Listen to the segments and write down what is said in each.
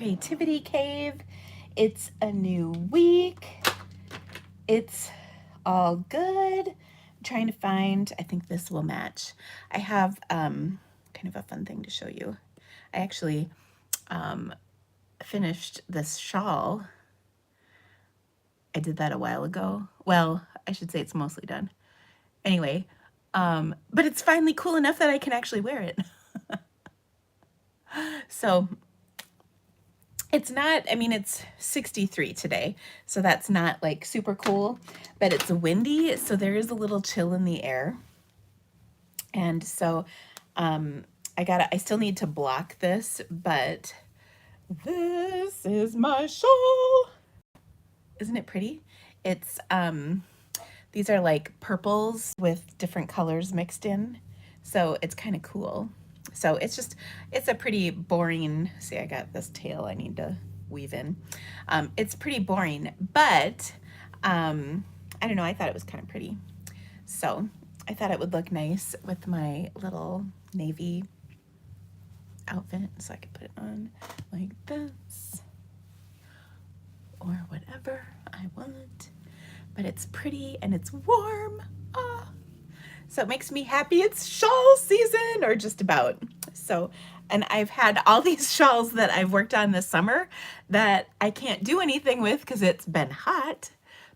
Creativity Cave. It's a new week. It's all good. I'm trying to find, I think this will match. I have kind of a fun thing to show you. I actually finished this shawl. I did that a while ago. Well, I should say it's mostly done. Anyway, but it's finally cool enough that I can actually wear it. So it's not, I mean, it's 63 today, so that's not like super cool, but it's windy, so there is a little chill in the air. And so I still need to block this, but this is my shawl. Isn't it pretty? It's, these are like purples with different colors mixed in, so it's kind of cool. So it's a pretty boring, see, I got this tail I need to weave in. It's pretty boring, but I don't know, I thought it was kind of pretty. So I thought it would look nice with my little navy outfit, so I could put it on like this or whatever I want. But it's pretty and it's warm. Ah. So it makes me happy it's shawl season, or just about. So, and I've had all these shawls that I've worked on this summer that I can't do anything with because it's been hot,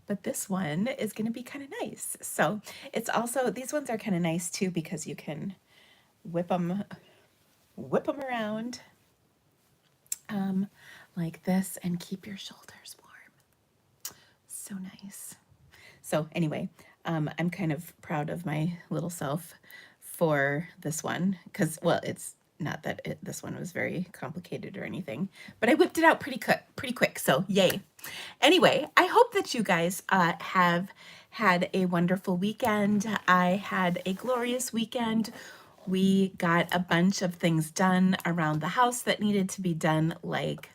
but this one is going to be kind of nice. So it's also, these ones are kind of nice too because you can whip them around like this and keep your shoulders warm. So nice. So anyway, I'm kind of proud of my little self for this one because, well, it's not that this one was very complicated or anything, but I whipped it out pretty quick, so yay. Anyway, I hope that you guys have had a wonderful weekend. I had a glorious weekend. We got a bunch of things done around the house that needed to be done, like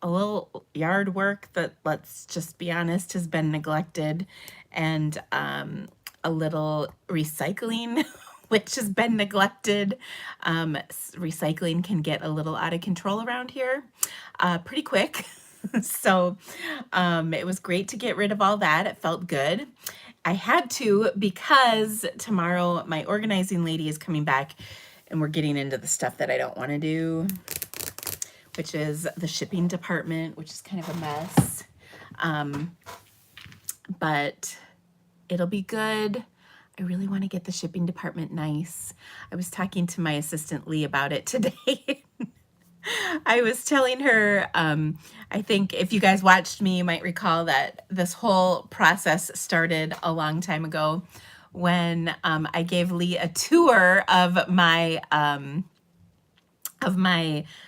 a little yard work that, let's just be honest, has been neglected, and a little recycling which has been neglected. Recycling can get a little out of control around here pretty quick. So it was great to get rid of all that. It felt good. I had to because tomorrow my organizing lady is coming back and we're getting into the stuff that I don't want to do, which is the shipping department, which is kind of a mess. But it'll be good. I really want to get the shipping department nice. I was talking to my assistant Lee about it today. I was telling her, I think if you guys watched me, you might recall that this whole process started a long time ago when I gave Lee a tour of my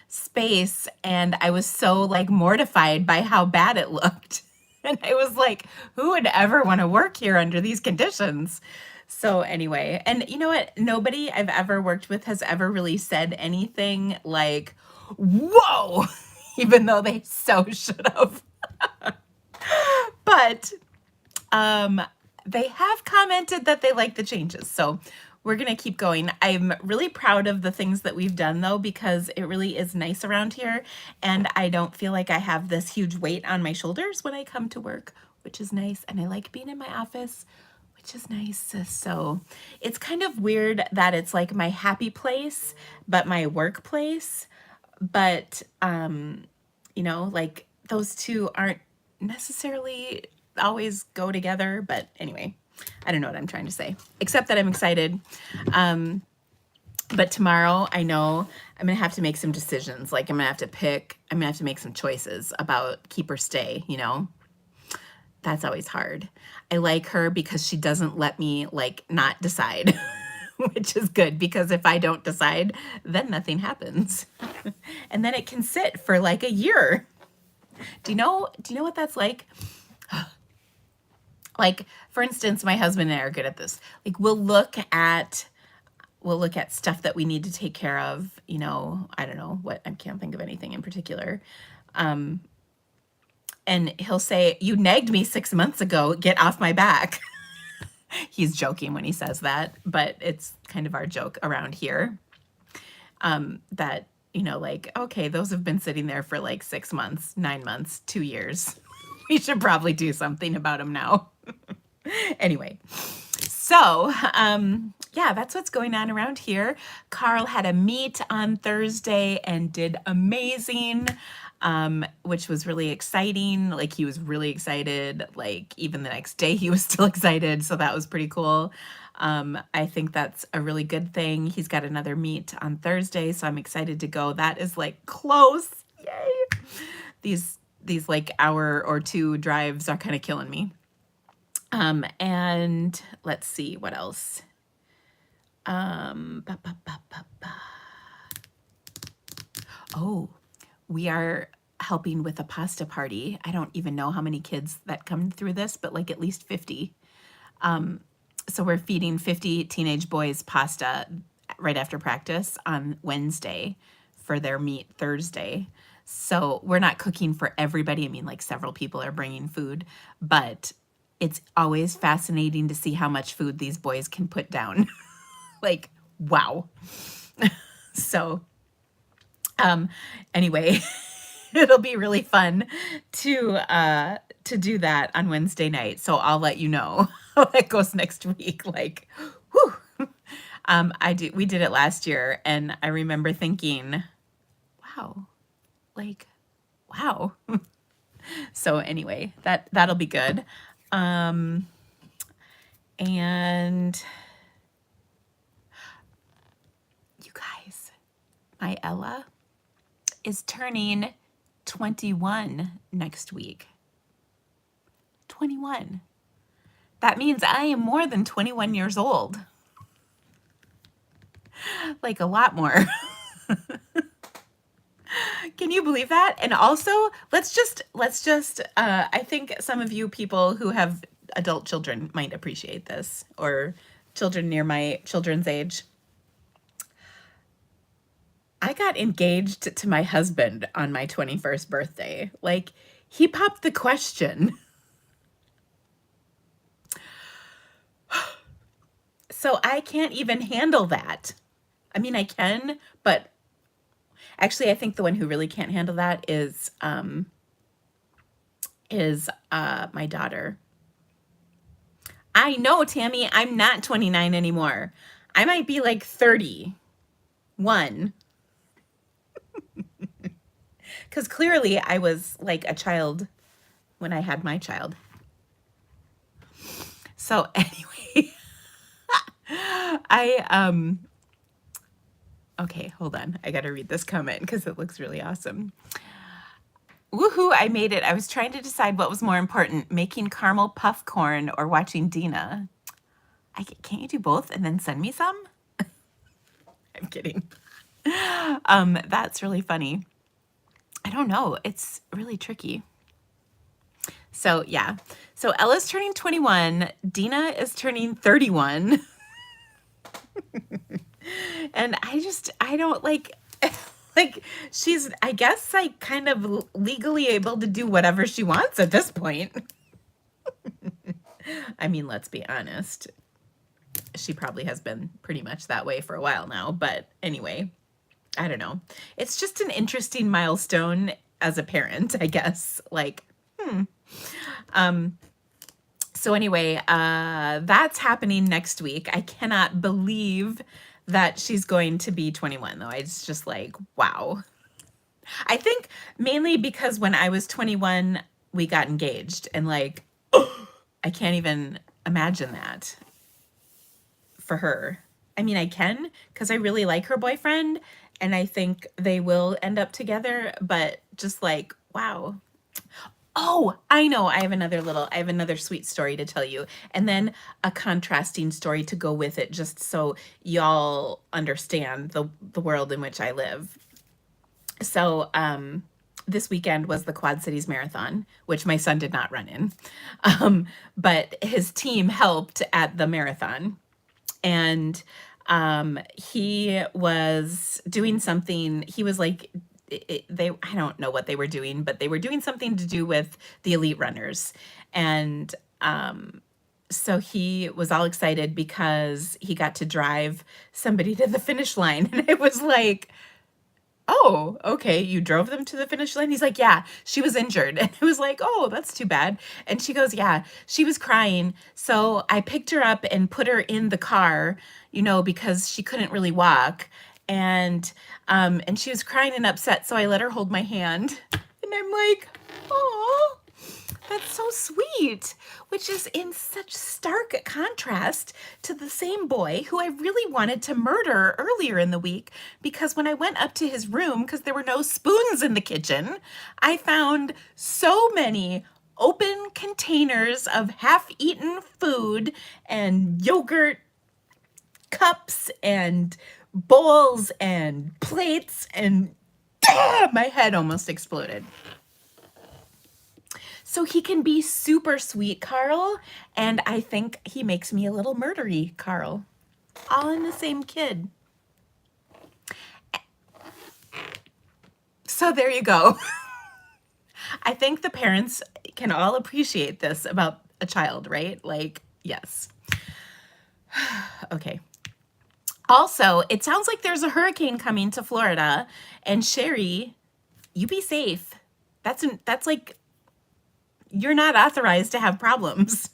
space, and I was so like mortified by how bad it looked. And I was like, who would ever want to work here under these conditions? So anyway, and you know what? Nobody I've ever worked with has ever really said anything like, whoa, even though they so should have. But they have commented that they like the changes. So we're going to keep going. I'm really proud of the things that we've done, though, because it really is nice around here. And I don't feel like I have this huge weight on my shoulders when I come to work, which is nice. And I like being in my office, which is nice. So it's kind of weird that it's like my happy place, but my workplace. But, you know, like those two aren't necessarily always go together. But anyway, I don't know what I'm trying to say, except that I'm excited. But tomorrow I know I'm going to have to make some decisions. Like I'm going to have to make some choices about keep or stay, you know. That's always hard. I like her because she doesn't let me like not decide, which is good because if I don't decide, then nothing happens. And then it can sit for like a year. Do you know what that's like? Like, for instance, my husband and I are good at this. Like we'll look at stuff that we need to take care of, you know, I don't know what, I can't think of anything in particular. And he'll say, you nagged me 6 months ago, get off my back. He's joking when he says that, but it's kind of our joke around here. That you know, like, okay, those have been sitting there for like 6 months, 9 months, 2 years. We should probably do something about them now. Anyway, so yeah, that's what's going on around here. Carl had a meet on Thursday and did amazing, which was really exciting. Like, he was really excited. Like, even the next day he was still excited, so that was pretty cool. I think that's a really good thing. He's got another meet on Thursday, so I'm excited to go. That is like close. Yay. These like hour or two drives are kind of killing me. And let's see what else. Ba, ba, ba, ba, ba. Oh, we are helping with a pasta party. I don't even know how many kids that come through this, but like at least 50. So we're feeding 50 teenage boys pasta right after practice on Wednesday for their meet Thursday. So we're not cooking for everybody. I mean, like, several people are bringing food, but it's always fascinating to see how much food these boys can put down. Like, wow. So anyway, it'll be really fun to do that on Wednesday night. So I'll let you know how that goes next week. Like, whew. We did it last year, and I remember thinking, wow, like, wow. So anyway, that'll be good. And you guys, my Ella is turning 21 next week. 21. That means I am more than 21 years old. Like, a lot more. Can you believe that? And also, let's just I think some of you people who have adult children might appreciate this, or children near my children's age. I got engaged to my husband on my 21st birthday. Like, he popped the question. So I can't even handle that. I mean, I can, but actually I think the one who really can't handle that is my daughter. I know, Tammy, I'm not 29 anymore. I might be like 31. Because clearly I was like a child when I had my child. So anyway, okay, hold on. I gotta read this comment because it looks really awesome. Woohoo, I made it. I was trying to decide what was more important, making caramel puff corn or watching Dina. Can't you do both and then send me some? I'm kidding. That's really funny. I don't know. It's really tricky. So yeah. So Ella's turning 21. Dina is turning 31. And I don't like, like, she's, I guess, like, kind of legally able to do whatever she wants at this point. I mean, let's be honest. She probably has been pretty much that way for a while now. But anyway, I don't know. It's just an interesting milestone as a parent, I guess. Like, so anyway, that's happening next week. I cannot believe that she's going to be 21, though. It's just like, wow. I think mainly because when I was 21, we got engaged, and like, I can't even imagine that for her. I mean, I can, because I really like her boyfriend, and I think they will end up together, but just like, wow. Oh, I know. I have another sweet story to tell you, and then a contrasting story to go with it, just so y'all understand the world in which I live. So, this weekend was the Quad Cities Marathon, which my son did not run in, but his team helped at the marathon, and he was doing something. He was like, I don't know what they were doing, but they were doing something to do with the elite runners. And so he was all excited because he got to drive somebody to the finish line. And it was like, oh, okay, you drove them to the finish line? He's like, yeah, she was injured. And I was like, oh, that's too bad. And she goes, yeah, she was crying. So I picked her up and put her in the car, you know, because she couldn't really walk. And she was crying and upset. So I let her hold my hand. And I'm like, oh, that's so sweet, which is in such stark contrast to the same boy who I really wanted to murder earlier in the week, because when I went up to his room, because there were no spoons in the kitchen, I found so many open containers of half-eaten food and yogurt cups and bowls and plates, and my head almost exploded. So he can be super sweet, Carl, and I think he makes me a little murdery, Carl. All in the same kid. So there you go. I think the parents can all appreciate this about a child, right? Like, yes. Okay. Also, it sounds like there's a hurricane coming to Florida, and Sherry, you be safe. That's like, you're not authorized to have problems.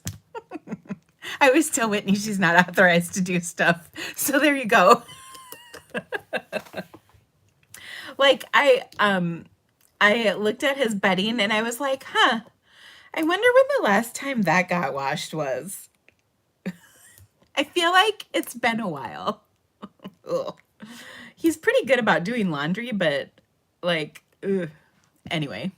I always tell Whitney she's not authorized to do stuff. So there you go. Like I looked at his bedding and I was like, huh, I wonder when the last time that got washed was. I feel like it's been a while. Ugh. He's pretty good about doing laundry, but like, ugh. Anyway,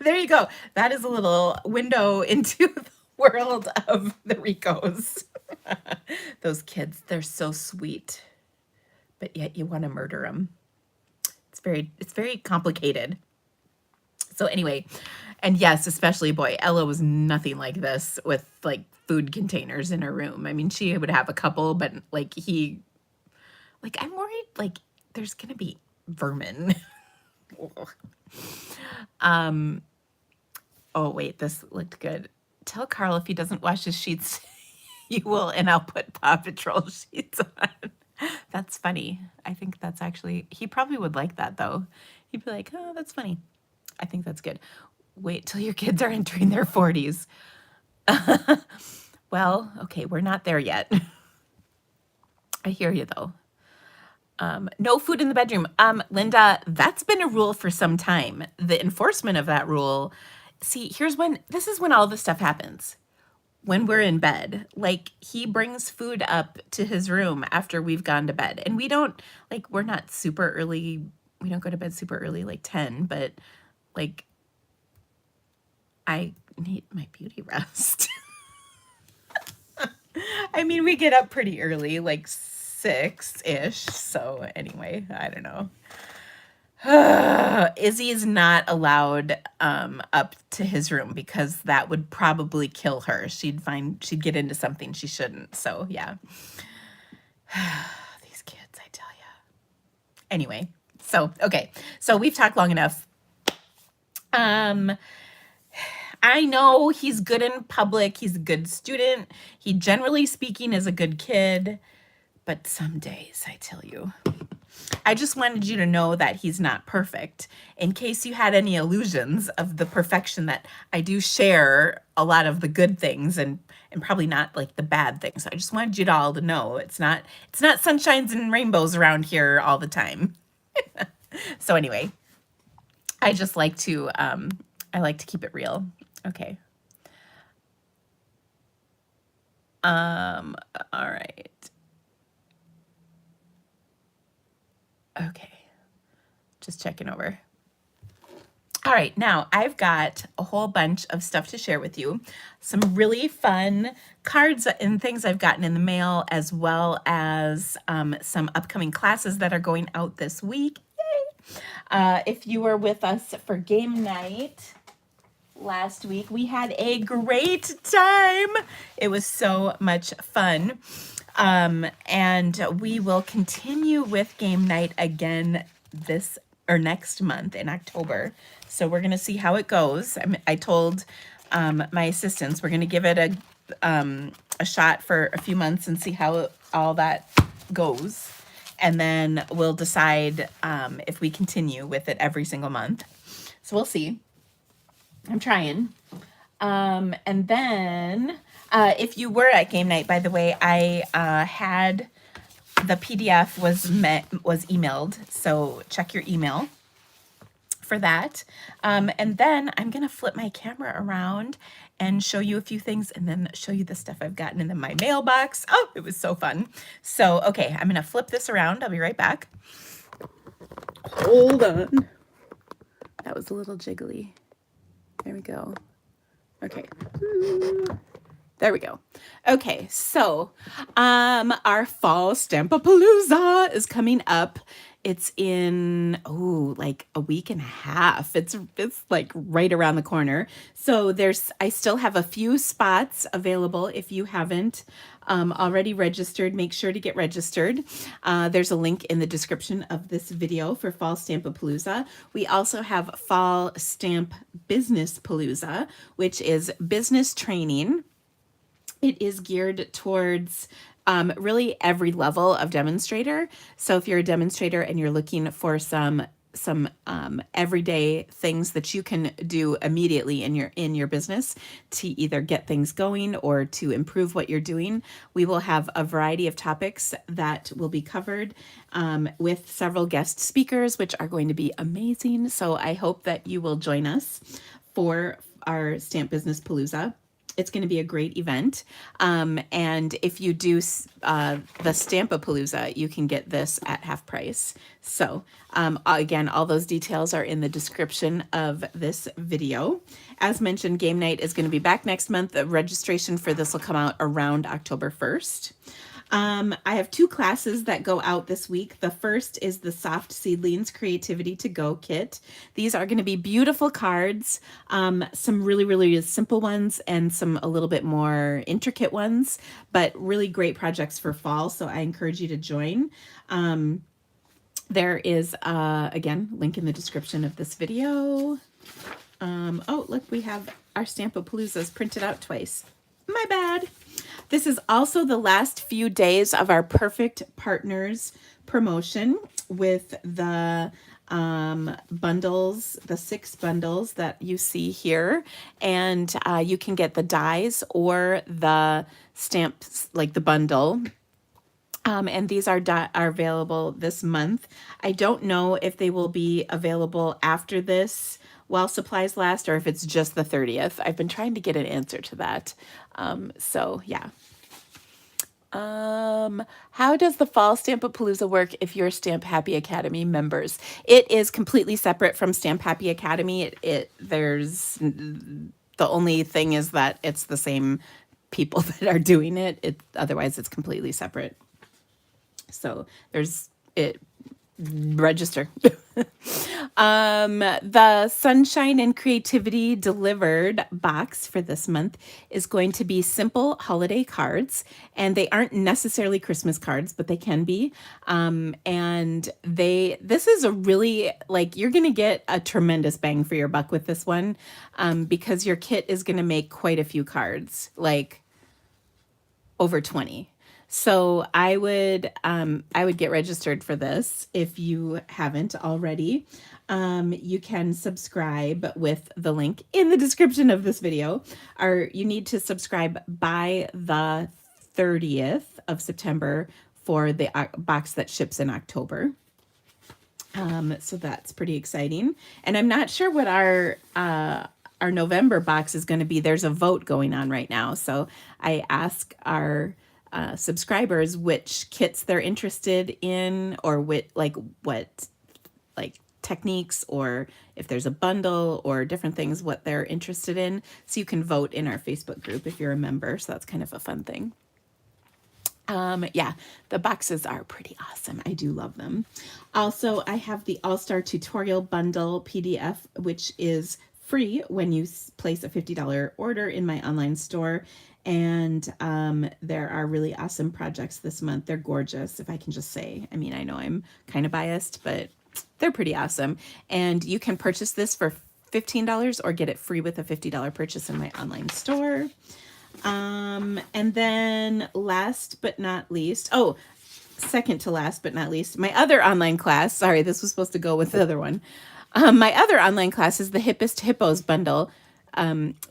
there you go. That is a little window into the world of the Ricos. Those kids, they're so sweet, but yet you want to murder them. It's very complicated. So anyway, and yes, especially boy, Ella was nothing like this with like food containers in her room. I mean, she would have a couple, but like I'm worried like there's gonna be vermin. Oh wait, this looked good. Tell Carl if he doesn't wash his sheets, you will, and I'll put Paw Patrol sheets on. That's funny. I think that's actually, he probably would like that though. He'd be like, oh, that's funny. I think that's good. Wait till your kids are entering their 40s. Well, okay, we're not there yet. I hear you though. No food in the bedroom. Linda, that's been a rule for some time. The enforcement of that rule, see, this is when all this stuff happens. When we're in bed, like he brings food up to his room after we've gone to bed. And we're not super early. We don't go to bed super early, like 10, but like I need my beauty rest. I mean, we get up pretty early, like 6-ish. So anyway, I don't know. Izzy is not allowed up to his room because that would probably kill her. She'd get into something she shouldn't. So yeah. These kids, I tell ya. Anyway, so okay. So we've talked long enough. I know he's good in public. He's a good student. He, generally speaking, is a good kid. But some days, I tell you, I just wanted you to know that he's not perfect, in case you had any illusions of the perfection that I do share a lot of the good things and probably not like the bad things. I just wanted you all to know it's not sunshines and rainbows around here all the time. So anyway, I just like to I like to keep it real. Okay. All right. Okay. Just checking over. All right, now I've got a whole bunch of stuff to share with you. Some really fun cards and things I've gotten in the mail, as well as some upcoming classes that are going out this week. Yay! If you were with us for game night last week, we had a great time. It was so much fun. And we will continue with game night again next month in October. So we're going to see how it goes. I told my assistants we're going to give it a shot for a few months and see how all that goes. And then we'll decide if we continue with it every single month. So we'll see. I'm trying. And then if you were at game night, by the way, I had the PDF was emailed, so check your email for that. And then I'm gonna flip my camera around and show you a few things, and then show you the stuff I've gotten in my mailbox. Oh, it was so fun. So okay, I'm gonna flip this around. I'll be right back. Hold on. That was a little jiggly. There we go. Okay. There we go. Okay, so our fall Stampapalooza is coming up. It's in like a week and a half. It's like right around the corner. So I still have a few spots available. If you haven't already registered, make sure to get registered. There's a link in the description of this video for Fall Stampapalooza. We also have Fall Stamp Business Palooza, which is business training. It is geared towards really every level of demonstrator. So if you're a demonstrator and you're looking for some everyday things that you can do immediately in your business to either get things going or to improve what you're doing, we will have a variety of topics that will be covered with several guest speakers, which are going to be amazing. So I hope that you will join us for our Stamp Business Palooza. It's going to be a great event. And if you do the Stampapalooza, you can get this at half price. So again, all those details are in the description of this video. As mentioned, game night is going to be back next month. The registration for this will come out around October 1st. I have two classes that go out this week. The first is the Soft Seedlings Creativity to Go kit. These are going to be beautiful cards, some really, really simple ones and some a little bit more intricate ones, but really great projects for fall. So I encourage you to join. There is, again, link in the description of this video. Oh, look, we have our Stampapaloozas printed out twice. My bad. This is also the last few days of our Perfect Partners promotion with the bundles, the 6 bundles that you see here. And you can get the dies or the stamps, like the bundle. And these are available this month. I don't know if they will be available after this while supplies last, or if it's just the 30th. I've been trying to get an answer to that. So yeah. How does the Fall Stampapalooza work if you're Stamp Happy Academy members? It is completely separate from Stamp Happy Academy. There's the only thing is that it's the same people that are doing it. Otherwise it's completely separate. So register. The Sunshine and Creativity Delivered box for this month is going to be simple holiday cards, and they aren't necessarily Christmas cards, but they can be. And this is a really, like, you're going to get a tremendous bang for your buck with this one, because your kit is going to make quite a few cards, like over 20. So I would get registered for this if you haven't already. You can subscribe with the link in the description of this video. You need to subscribe by the 30th of September for the box that ships in October. So that's pretty exciting. And I'm not sure what our November box is going to be. There's a vote going on right now. So I ask our subscribers which kits they're interested in, or what techniques, or if there's a bundle or different things, what they're interested in. So you can vote in our Facebook group if you're a member. So that's kind of a fun thing. Yeah, the boxes are pretty awesome. I do love them. Also, I have the All-Star Tutorial Bundle PDF, which is free when you place a $50 order in my online store. And there are really awesome projects this month. They're gorgeous, if I can just say. I mean, I know I'm kind of biased, but they're pretty awesome. And you can purchase this for $15 or get it free with a $50 purchase in my online store. And then last but not least, second to last but not least, my other online class. Sorry, this was supposed to go with the other one. My other online class is the Hippest Hippos bundle,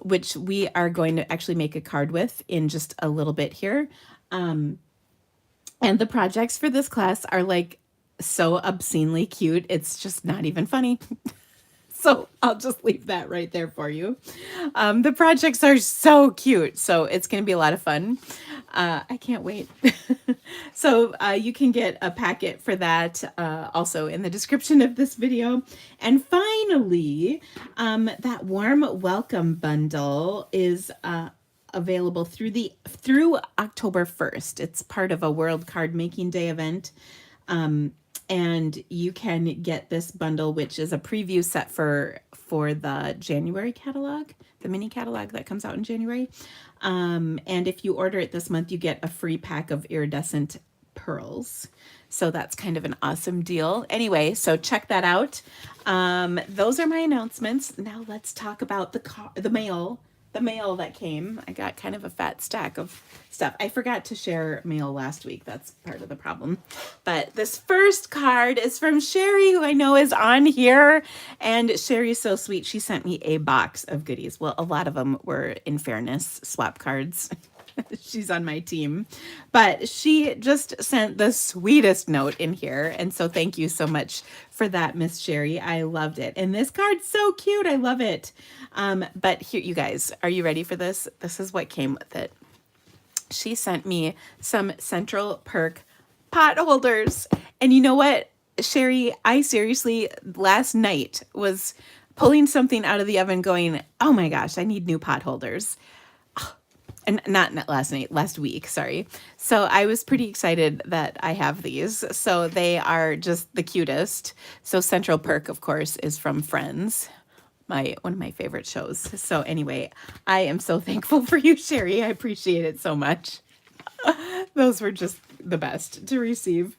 which we are going to actually make a card with in just a little bit here. And the projects for this class are like so obscenely cute. It's just not even funny. So I'll just leave that right there for you. The projects are so cute. So it's going to be a lot of fun. I can't wait. So you can get a packet for that also in the description of this video. And finally, that warm welcome bundle is available through October 1st. It's part of a World Card Making Day event. And you can get this bundle, which is a preview set for the January catalog, the mini catalog that comes out in January. And if you order it this month, you get a free pack of iridescent pearls. So that's kind of an awesome deal. Anyway, so check that out. Those are my announcements. Now let's talk about the mail that came. I got kind of a fat stack of stuff. I forgot to share mail last week. That's part of the problem. But this first card is from Sherry, who I know is on here. And Sherry's so sweet. She sent me a box of goodies. Well, a lot of them were, in fairness, swap cards. She's on my team. But she just sent the sweetest note in here. And so thank you so much for that, Miss Sherry. I loved it. And this card's so cute. I love it. But here, you guys, are you ready for this? This is what came with it. She sent me some Central Perk pot holders. And you know what, Sherry, I seriously, last night was pulling something out of the oven going, oh my gosh, I need new pot holders. And not last night, last week, sorry. So I was pretty excited that I have these. So they are just the cutest. So Central Perk, of course, is from Friends, one of my favorite shows. So anyway, I am so thankful for you, Sherry. I appreciate it so much. Those were just the best to receive.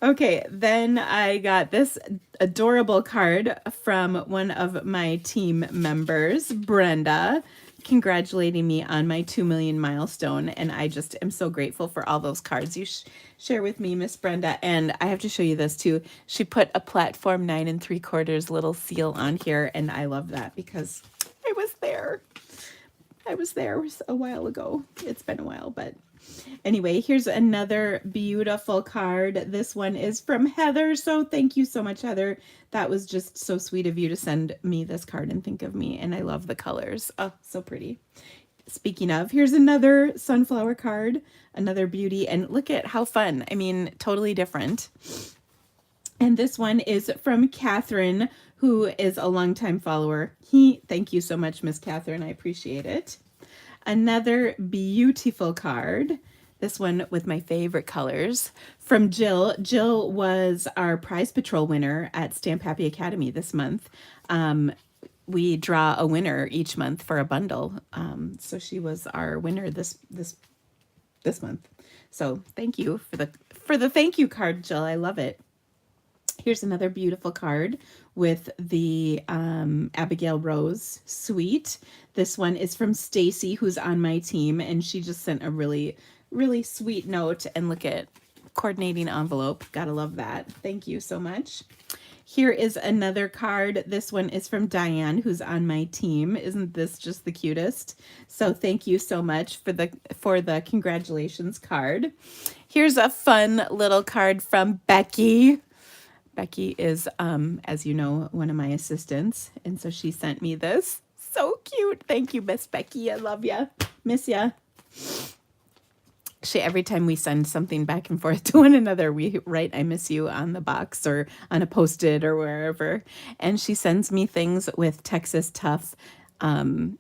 Okay, then I got this adorable card from one of my team members, Brenda, congratulating me on my 2 million milestone. And I just am so grateful for all those cards you share with me, Miss Brenda. And I have to show you this too. She put a platform 9 3/4 little seal on here. And I love that because I was there. I was there a while ago. It's been a while, but anyway, here's another beautiful card. This one is from Heather. So thank you so much, Heather. That was just so sweet of you to send me this card and think of me. And I love the colors. Oh, so pretty. Speaking of, here's another sunflower card, another beauty. And look at how fun. I mean, totally different. And this one is from Catherine, who is a longtime follower. Thank you so much, Miss Catherine. I appreciate it. Another beautiful card. This one with my favorite colors from Jill. Jill was our Prize Patrol winner at Stamp Happy Academy this month. We draw a winner each month for a bundle. So she was our winner this month. So thank you for the thank you card, Jill. I love it. Here's another beautiful card with the Abigail Rose suite. This one is from Stacy, who's on my team, and she just sent a really, really sweet note. And look at coordinating envelope. Gotta love that. Thank you so much. Here is another card. This one is from Diane, who's on my team. Isn't this just the cutest? So thank you so much for the congratulations card. Here's a fun little card from Becky. Becky is, as you know, one of my assistants. And so she sent me this. So cute. Thank you, Miss Becky. I love ya. Miss ya. Every time we send something back and forth to one another, we write I miss you on the box or on a Post-it or wherever. And she sends me things with Texas Tough Ziplocs,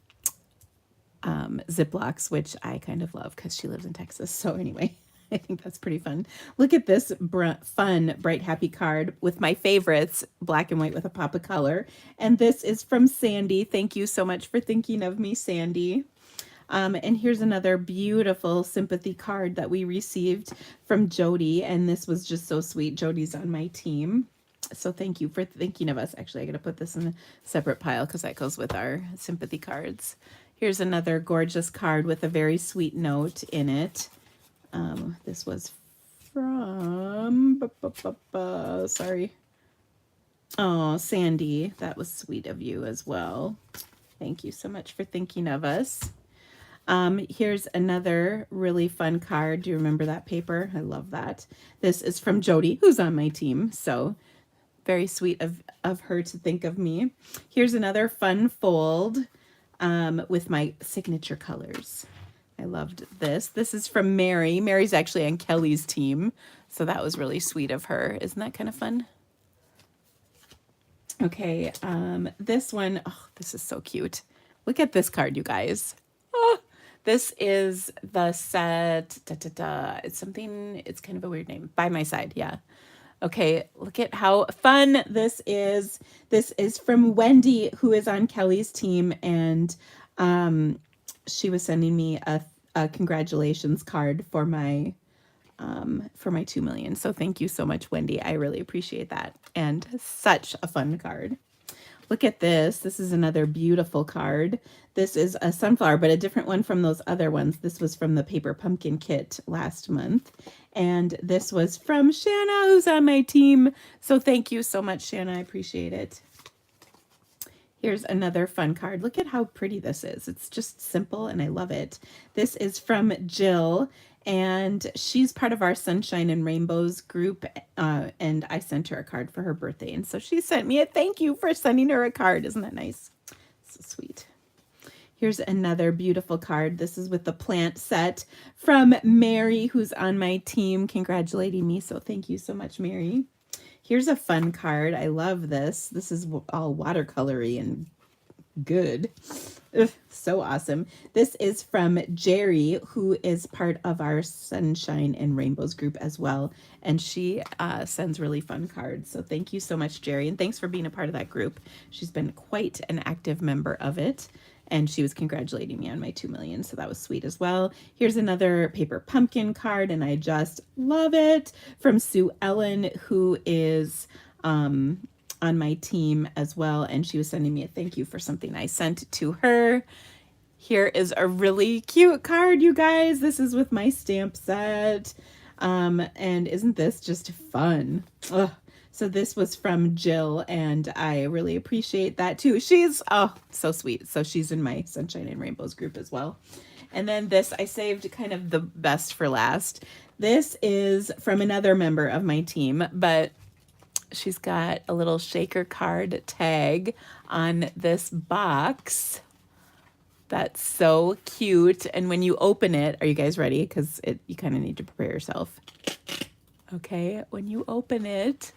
which I kind of love because she lives in Texas. So anyway, I think that's pretty fun. Look at this fun, bright, happy card with my favorites, black and white with a pop of color. And this is from Sandy. Thank you so much for thinking of me, Sandy. And here's another beautiful sympathy card that we received from Jody. And this was just so sweet. Jody's on my team. So thank you for thinking of us. Actually, I got to put this in a separate pile because that goes with our sympathy cards. Here's another gorgeous card with a very sweet note in it. This was from, sorry. Oh, Sandy, that was sweet of you as well. Thank you so much for thinking of us. Here's another really fun card. Do you remember that paper? I love that. This is from Jody, who's on my team. So very sweet of her to think of me. Here's another fun fold with my signature colors. I loved this. This is from Mary. Mary's actually on Kelly's team. So that was really sweet of her. Isn't that kind of fun? Okay, this one, oh, this is so cute. Look at this card, you guys. Oh, this is the set, it's something, it's kind of a weird name. By My Side, yeah. Okay, look at how fun this is. This is from Wendy, who is on Kelly's team, and she was sending me a congratulations card for my 2 million. So thank you so much, Wendy. I really appreciate that. And such a fun card. Look at this. This is another beautiful card. This is a sunflower, but a different one from those other ones. This was from the Paper Pumpkin kit last month. And this was from Shanna, who's on my team. So thank you so much, Shanna. I appreciate it. Here's another fun card. Look at how pretty this is. It's just simple and I love it. This is from Jill, and she's part of our Sunshine and Rainbows group, and I sent her a card for her birthday, and so she sent me a thank you for sending her a card. Isn't that nice? So sweet. Here's another beautiful card. This is with the plant set from Mary, who's on my team, congratulating me. So thank you so much, Mary. Here's a fun card. I love this. This is all watercolory and good. Ugh, so awesome. This is from Jerry, who is part of our Sunshine and Rainbows group as well. And she sends really fun cards. So thank you so much, Jerry. And thanks for being a part of that group. She's been quite an active member of it. And she was congratulating me on my 2 million. So that was sweet as well. Here's another Paper Pumpkin card, and I just love it, from Sue Ellen, who is on my team as well. And she was sending me a thank you for something I sent to her. Here is a really cute card, you guys. This is with my stamp set. And isn't this just fun? Ugh. So this was from Jill, and I really appreciate that too. She's, oh, so sweet. So she's in my Sunshine and Rainbows group as well. And then this, I saved kind of the best for last. This is from another member of my team, but she's got a little shaker card tag on this box. That's so cute. And when you open it, are you guys ready? Because you kind of need to prepare yourself. Okay, when you open it,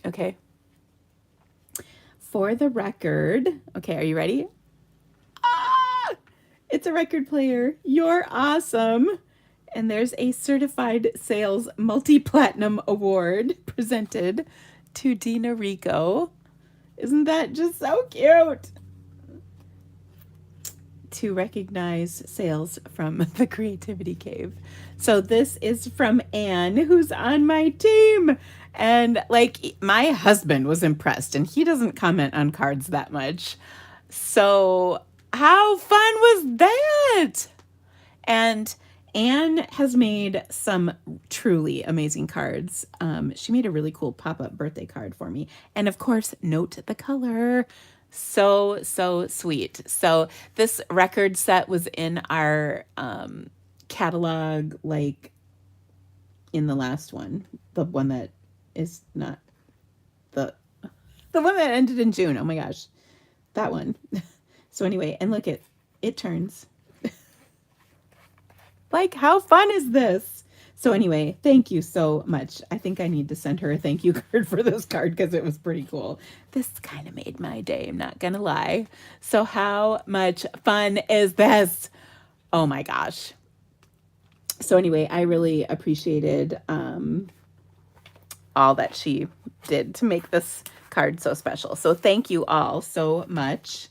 okay. For the record, okay, are you ready? Ah, it's a record player. You're awesome. And there's a certified sales multi-platinum award presented to Dina Rico. Isn't that just so cute? To recognize sales from the Creativity Cave. So this is from Anne, who's on my team. And like, my husband was impressed, and he doesn't comment on cards that much. So how fun was that? And Anne has made some truly amazing cards. She made a really cool pop-up birthday card for me. And of course, note the color. So sweet. So this record set was in our catalog, like in the last one, the one that is not the one that ended in June. Oh my gosh, that one. So anyway, and look, it turns. Like, how fun is this? So anyway, thank you so much. I think I need to send her a thank you card for this card because it was pretty cool. This kind of made my day, I'm not gonna lie. So how much fun is this? Oh my gosh. So anyway, I really appreciated all that she did to make this card so special. So thank you all so much.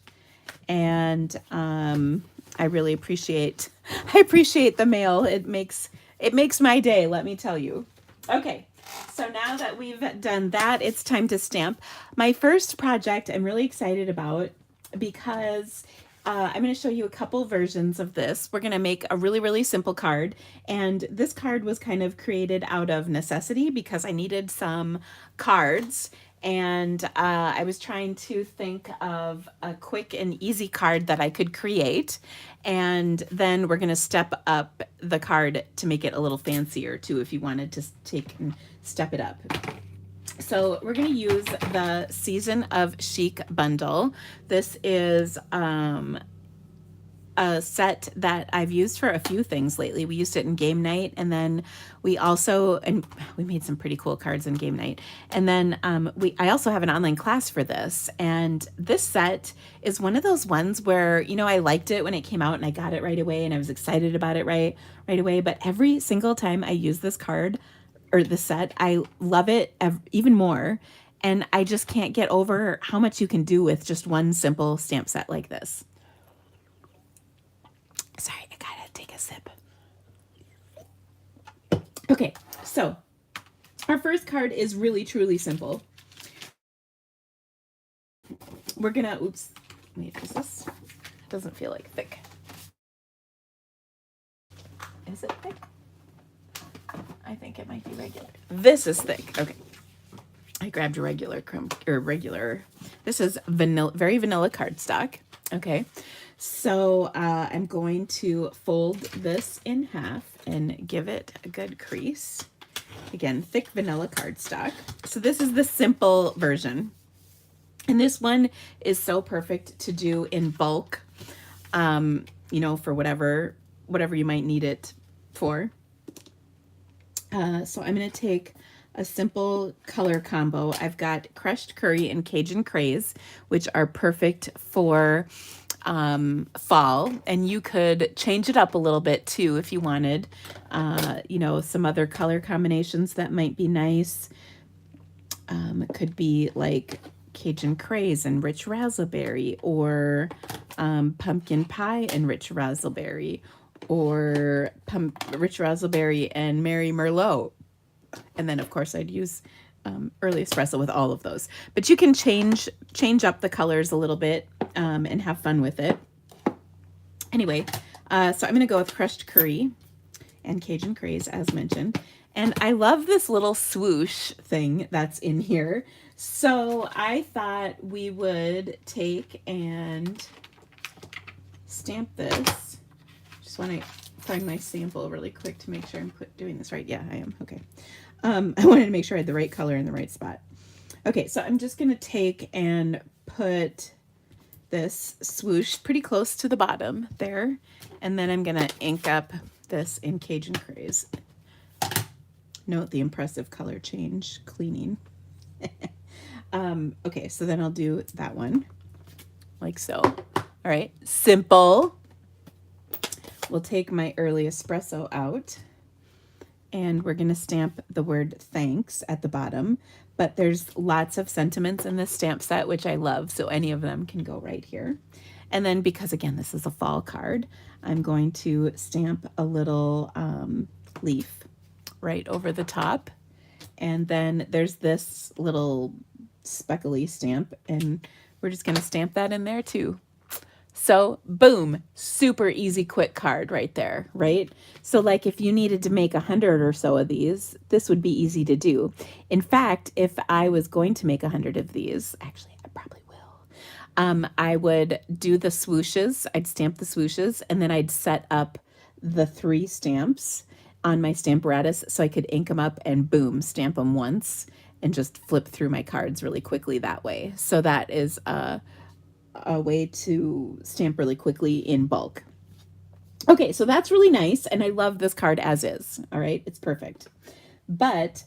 And I really appreciate the mail. It makes my day, let me tell you. Okay, so now that we've done that, it's time to stamp. My first project I'm really excited about because I'm going to show you a couple versions of this. We're going to make a really, really simple card. And this card was kind of created out of necessity because I needed some cards. And I was trying to think of a quick and easy card that I could create. And then we're going to step up the card to make it a little fancier too, if you wanted to take and step it up. So we're going to use the Season of Chic bundle. This is a set that I've used for a few things lately. We used it in game night, and then we made some pretty cool cards in game night. And then I also have an online class for this. And this set is one of those ones where, you know, I liked it when it came out and I got it right away and I was excited about it right away. But every single time I use this card, or the set, I love it even more. And I just can't get over how much you can do with just one simple stamp set like this. Sorry, I gotta take a sip. Okay, so our first card is really, truly simple. We're gonna, oops, wait, is this? It doesn't feel like thick. Is it thick? I think it might be regular. This is thick. Okay. I grabbed a regular this is vanilla, very vanilla cardstock. Okay. So I'm going to fold this in half and give it a good crease. Again, thick vanilla cardstock. So this is the simple version. And this one is so perfect to do in bulk, you know, for whatever you might need it for. So I'm going to take a simple color combo. I've got crushed curry and Cajun craze, which are perfect for fall. And you could change it up a little bit too if you wanted, you know, some other color combinations that might be nice. It could be like Cajun craze and rich raspberry, or pumpkin pie and rich raspberry, or rich raspberry and Mary Merlot. And then of course I'd use early espresso with all of those. But you can change up the colors a little bit and have fun with it. Anyway, so I'm going to go with crushed curry and Cajun craze as mentioned. And I love this little swoosh thing that's in here. So I thought we would take and stamp this. Just want to find my sample really quick to make sure I'm doing this right. Yeah, I am. Okay. I wanted to make sure I had the right color in the right spot. Okay, so I'm just going to take and put this swoosh pretty close to the bottom there. And then I'm going to ink up this in Cajun craze. Note the impressive color change cleaning. Okay, so then I'll do that one like so. All right, simple. We'll take my early espresso out and we're going to stamp the word thanks at the bottom, but there's lots of sentiments in this stamp set, which I love. So any of them can go right here. And then because again, this is a fall card, I'm going to stamp a little leaf right over the top. And then there's this little speckly stamp, and we're just going to stamp that in there too. So boom, super easy, quick card right there, right? So like if you needed to make 100 or so of these, this would be easy to do. In fact, if I was going to make 100 of these, actually I probably will, I would do the swooshes. I'd stamp the swooshes and then I'd set up the 3 stamps on my Stamparatus so I could ink them up and boom, stamp them once and just flip through my cards really quickly that way. So that is a way to stamp really quickly in bulk. Okay, so that's really nice, and I love this card as is. All right, it's perfect. But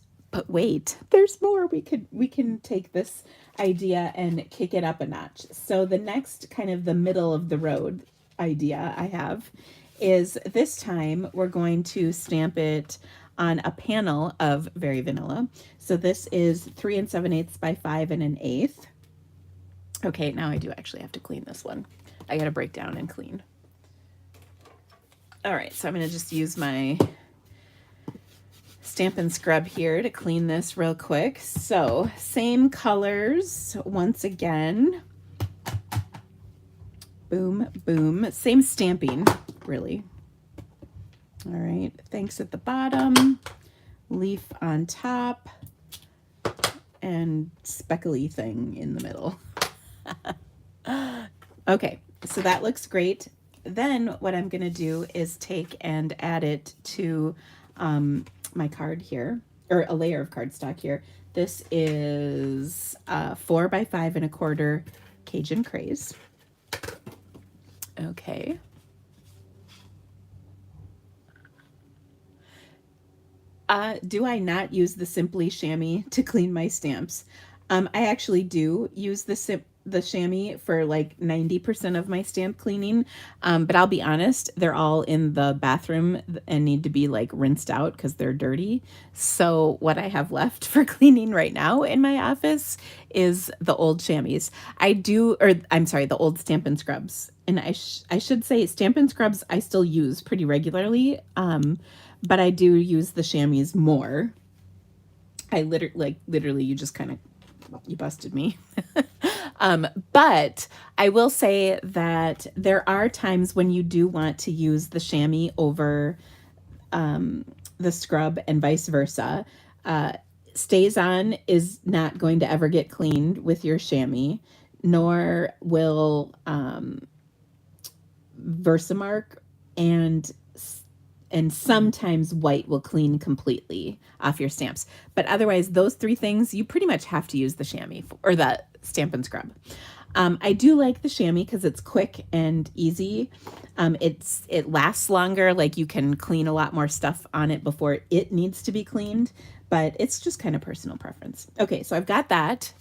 wait, there's more. We can take this idea and kick it up a notch. So the next kind of the middle of the road idea I have is this time we're going to stamp it on a panel of Very Vanilla. So this is 3 7/8 by 5 1/8. Okay, now I do actually have to clean this one. I got to break down and clean. All right, so I'm going to just use my Stampin' Scrub here to clean this real quick. So same colors once again. Boom, boom. Same stamping, really. All right, thanks at the bottom, leaf on top, and speckly thing in the middle. Okay, so that looks great. Then what I'm going to do is take and add it to my card here, or a layer of cardstock here. This is 4 by 5 1/4 Cajun Craze. Okay. Do I not use the Simply chamois to clean my stamps? I actually do use the chamois for like 90% of my stamp cleaning. But I'll be honest, they're all in the bathroom and need to be like rinsed out because they're dirty. So what I have left for cleaning right now in my office is the old chamois. The old Stampin' Scrubs. And I should say Stampin' Scrubs I still use pretty regularly. But I do use the chamois more. I literally, you just kind of, you busted me. But I will say that there are times when you do want to use the chamois over the scrub and vice versa. Stays on is not going to ever get cleaned with your chamois, nor will Versamark and sometimes white will clean completely off your stamps. But otherwise, those three things, you pretty much have to use the chamois or the Stampin' Scrub. I do like the chamois because it's quick and easy. It lasts longer, like you can clean a lot more stuff on it before it needs to be cleaned, but it's just kind of personal preference. Okay, so I've got that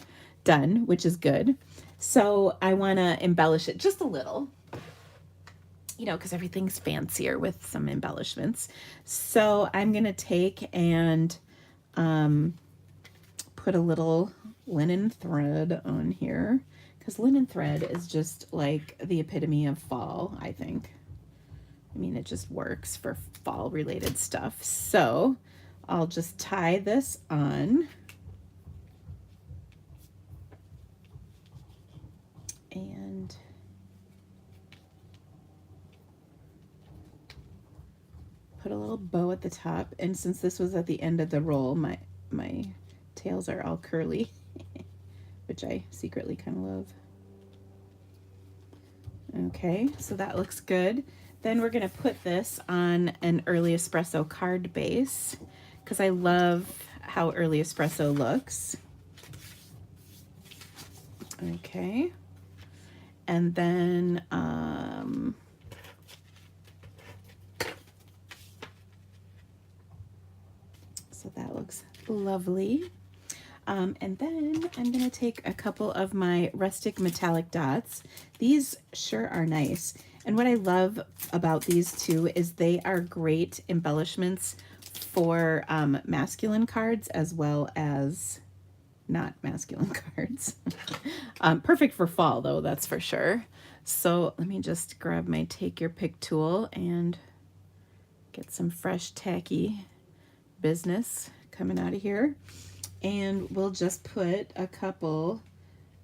done, which is good. So I want to embellish it just a little, you know, because everything's fancier with some embellishments. So I'm going to take and put a little linen thread on here, because linen thread is just like the epitome of fall, I think. I mean, it just works for fall related stuff. So I'll just tie this on. And put a little bow at the top. And since this was at the end of the roll, my tails are all curly, which I secretly kind of love. Okay, so that looks good. Then we're going to put this on an Early Espresso card base because I love how Early Espresso looks. Okay. And then so that looks lovely. And then I'm going to take a couple of my Rustic metallic dots. These sure are nice. And what I love about these two is they are great embellishments for masculine cards as well as not masculine cards. Perfect for fall though, that's for sure. So let me just grab my take your pick tool and get some fresh tacky business coming out of here. And we'll just put a couple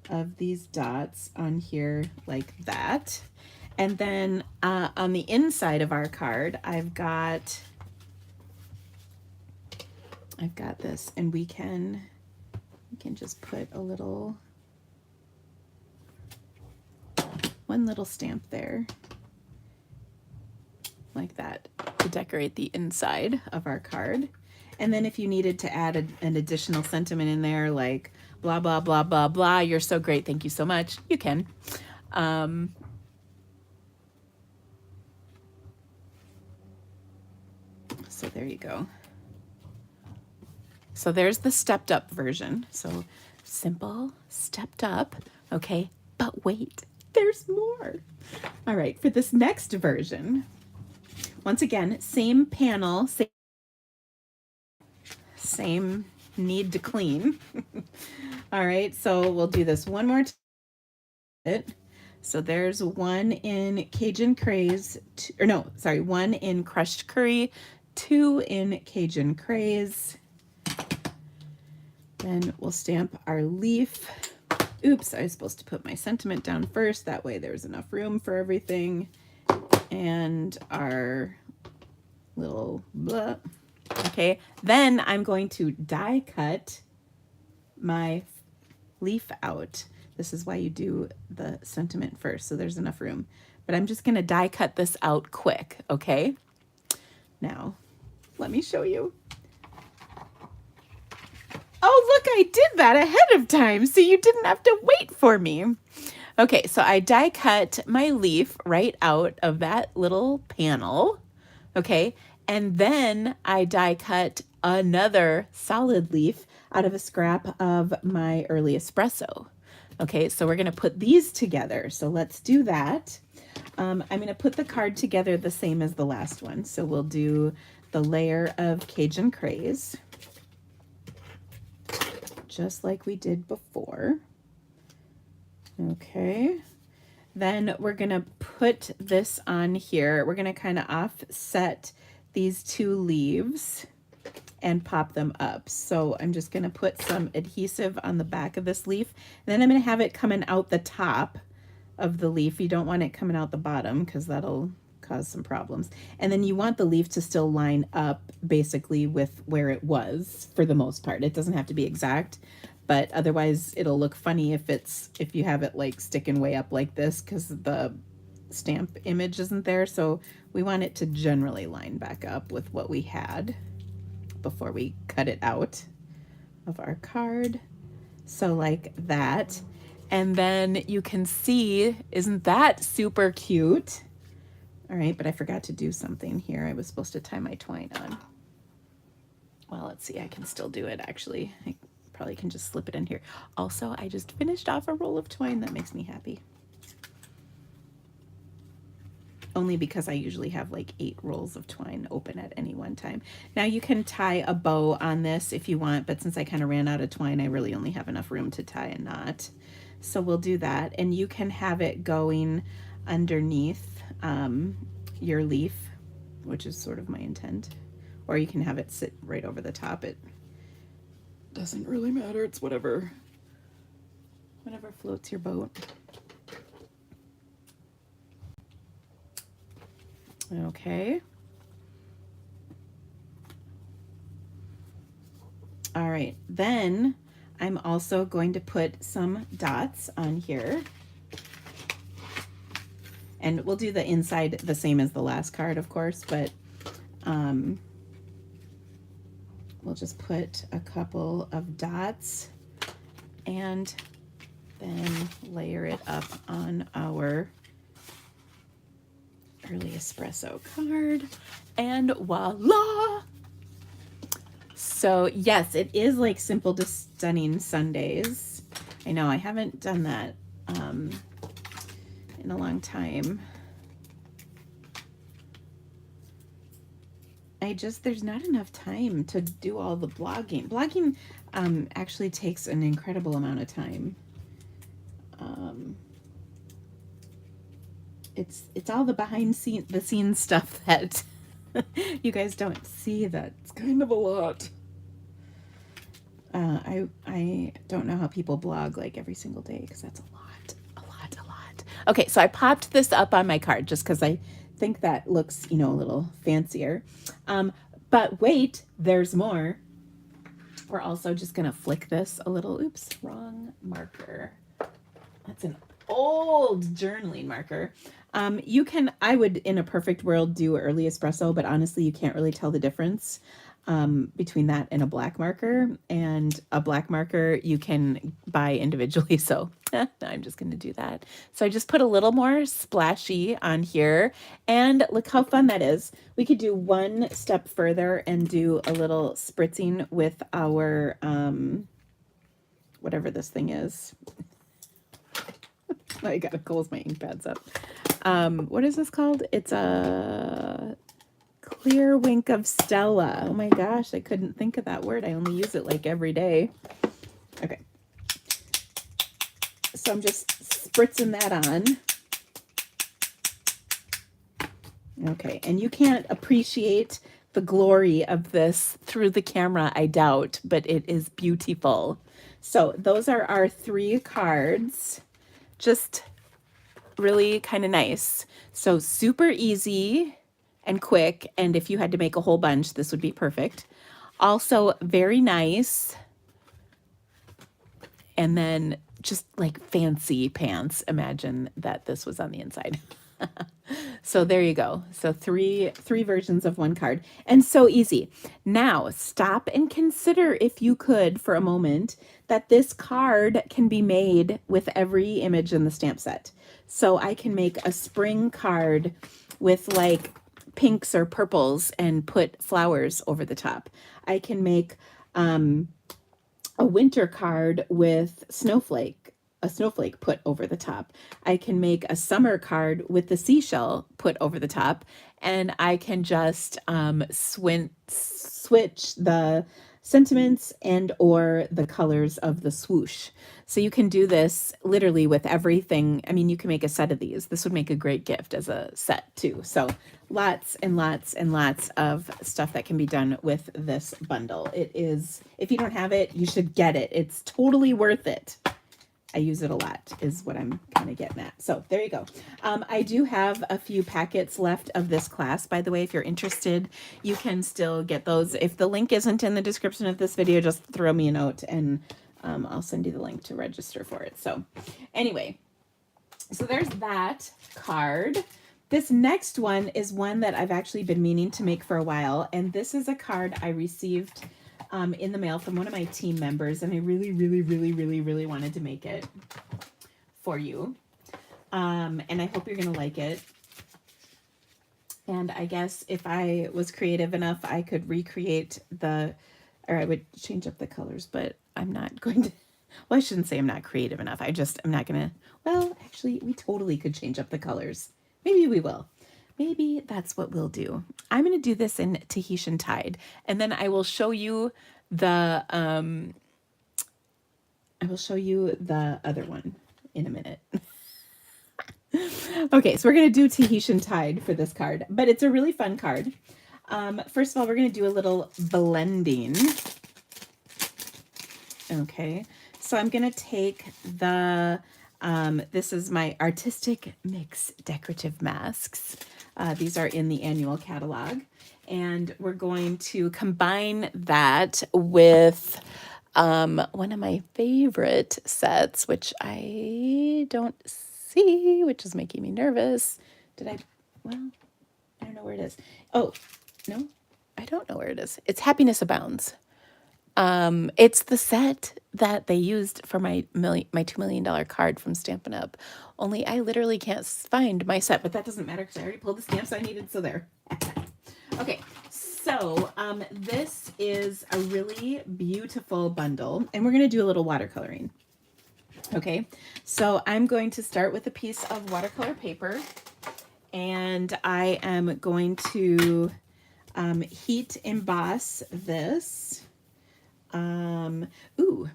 of these dots on here like that. And then on the inside of our card, I've got this, and we can just put a little, one little stamp there like that to decorate the inside of our card. And then if you needed to add an additional sentiment in there, like blah, blah, blah, blah, blah, you're so great, thank you so much, you can. So there you go. So there's the stepped up version. So simple, stepped up, okay, but wait, there's more. All right, for this next version, once again, same panel, same need to clean. All right, so we'll do this one more time. So there's one in Cajun Craze, one in Crushed Curry, 2 in Cajun Craze. Then we'll stamp our leaf. oops, I was supposed to put my sentiment down first. That way there's enough room for everything. And our little blah. Okay, then I'm going to die cut my leaf out. This is why you do the sentiment first, so there's enough room. But I'm just going to die cut this out quick, okay? Now, let me show you. Oh, look, I did that ahead of time, so you didn't have to wait for me. Okay, so I die cut my leaf right out of that little panel, okay? And then I die cut another solid leaf out of a scrap of my early espresso. Okay, so we're gonna put these together. So let's do that. I'm gonna put the card together the same as the last one. So we'll do the layer of Cajun Craze, just like we did before. Okay, then we're gonna put this on here. We're gonna kind of offset these two leaves and pop them up. So I'm just gonna put some adhesive on the back of this leaf. And then I'm gonna have it coming out the top of the leaf. You don't want it coming out the bottom because that'll cause some problems. And then you want the leaf to still line up basically with where it was for the most part. It doesn't have to be exact, but otherwise it'll look funny if you have it like sticking way up like this because the stamp image isn't there. So we want it to generally line back up with what we had before we cut it out of our card. So like that. And then you can see, isn't that super cute? All right, but I forgot to do something here. I was supposed to tie my twine on. Well, let's see, I can still do it actually. I probably can just slip it in here. Also, I just finished off a roll of twine. That makes me happy. Only because I usually have like 8 rolls of twine open at any one time. Now you can tie a bow on this if you want, but since I kind of ran out of twine, I really only have enough room to tie a knot. So we'll do that. And you can have it going underneath your leaf, which is sort of my intent. Or you can have it sit right over the top. It doesn't really matter. It's whatever floats your boat. Okay. All right, then I'm also going to put some dots on here. And we'll do the inside the same as the last card, of course, but we'll just put a couple of dots and then layer it up on our early espresso card, and voila. So yes, it is like simple to stunning Sundays. I know I haven't done that in a long time. There's not enough time to do all the blogging. Blogging actually takes an incredible amount of time. It's all the the scenes stuff that you guys don't see. That's kind of a lot. I don't know how people blog like every single day because that's a lot. Okay, so I popped this up on my card just because I think that looks, a little fancier. But wait, there's more. We're also just gonna flick this a little. Oops, wrong marker. That's an old journaling marker. I would, in a perfect world, do early espresso, but honestly, you can't really tell the difference between that and a black marker. And a black marker you can buy individually, so I'm just going to do that. So I just put a little more splashy on here, and look how fun that is. We could do one step further and do a little spritzing with our, whatever this thing is. I gotta close my ink pads up. What is this called? It's a clear wink of Stella. Oh my gosh, I couldn't think of that word. I only use it like every day. Okay. So I'm just spritzing that on. Okay, and you can't appreciate the glory of this through the camera, I doubt, but it is beautiful. So those are our 3 cards. Just really kind of nice. So super easy and quick. And if you had to make a whole bunch, this would be perfect. Also very nice. And then just like fancy pants. Imagine that this was on the inside. So there you go. So three versions of one card, and so easy. Now stop and consider, if you could for a moment, that this card can be made with every image in the stamp set. So I can make a spring card with like pinks or purples and put flowers over the top. I can make a winter card with a snowflake put over the top. I can make a summer card with the seashell put over the top, and I can just switch the sentiments and or the colors of the swoosh. So you can do this literally with everything. I mean, you can make a set of these. This would make a great gift as a set too. So lots and lots and lots of stuff that can be done with this bundle. It is, if you don't have it, you should get it. It's totally worth it. I use it a lot is what I'm kind of getting at. So there you go. I do have a few packets left of this class. By the way, if you're interested, you can still get those. If the link isn't in the description of this video, just throw me a note and I'll send you the link to register for it. So anyway, so there's that card. This next one is one that I've actually been meaning to make for a while. And this is a card I received in the mail from one of my team members, and I really, really, really, really, really wanted to make it for you. And I hope you're going to like it. And I guess if I was creative enough, I could recreate or I would change up the colors, but I'm not going to. Well, I shouldn't say I'm not creative enough. I'm not going to. Well, actually, we totally could change up the colors. Maybe we will. Maybe that's what we'll do. I'm going to do this in Tahitian Tide, and then I will show you the other one in a minute. Okay, so we're going to do Tahitian Tide for this card, but it's a really fun card. First of all, we're going to do a little blending. Okay, so I'm going to take the this is my Artistic Mix Decorative Masks. These are in the annual catalog. And we're going to combine that with one of my favorite sets, which I don't see, which is making me nervous. Well, I don't know where it is. Oh, no, I don't know where it is. It's Happiness Abounds. It's the set that they used for my $2 million card from Stampin' Up. Only I literally can't find my set, but that doesn't matter because I already pulled the stamps I needed, so there. Okay, so this is a really beautiful bundle, and we're going to do a little watercoloring. Okay, so I'm going to start with a piece of watercolor paper, and I am going to heat emboss this. Ooh,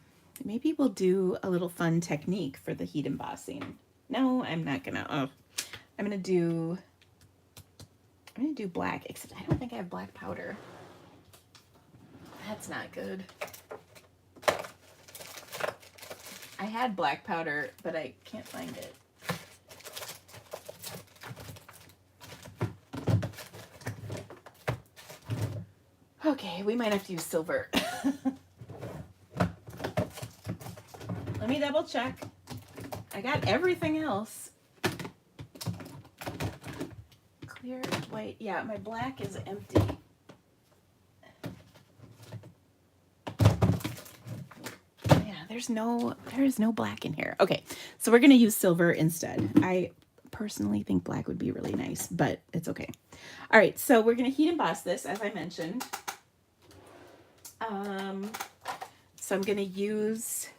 maybe we'll do a little fun technique for the heat embossing. No, I'm not gonna. Oh, I'm gonna do black, except I don't think I have black powder. That's not good. I had black powder, but I can't find it. Okay, we might have to use silver. Let me double check. I got everything else. Clear, white. Yeah, my black is empty. Yeah, there is no black in here. Okay, so we're gonna use silver instead. I personally think black would be really nice, but it's okay. All right, so we're gonna heat emboss this, as I mentioned. So I'm gonna use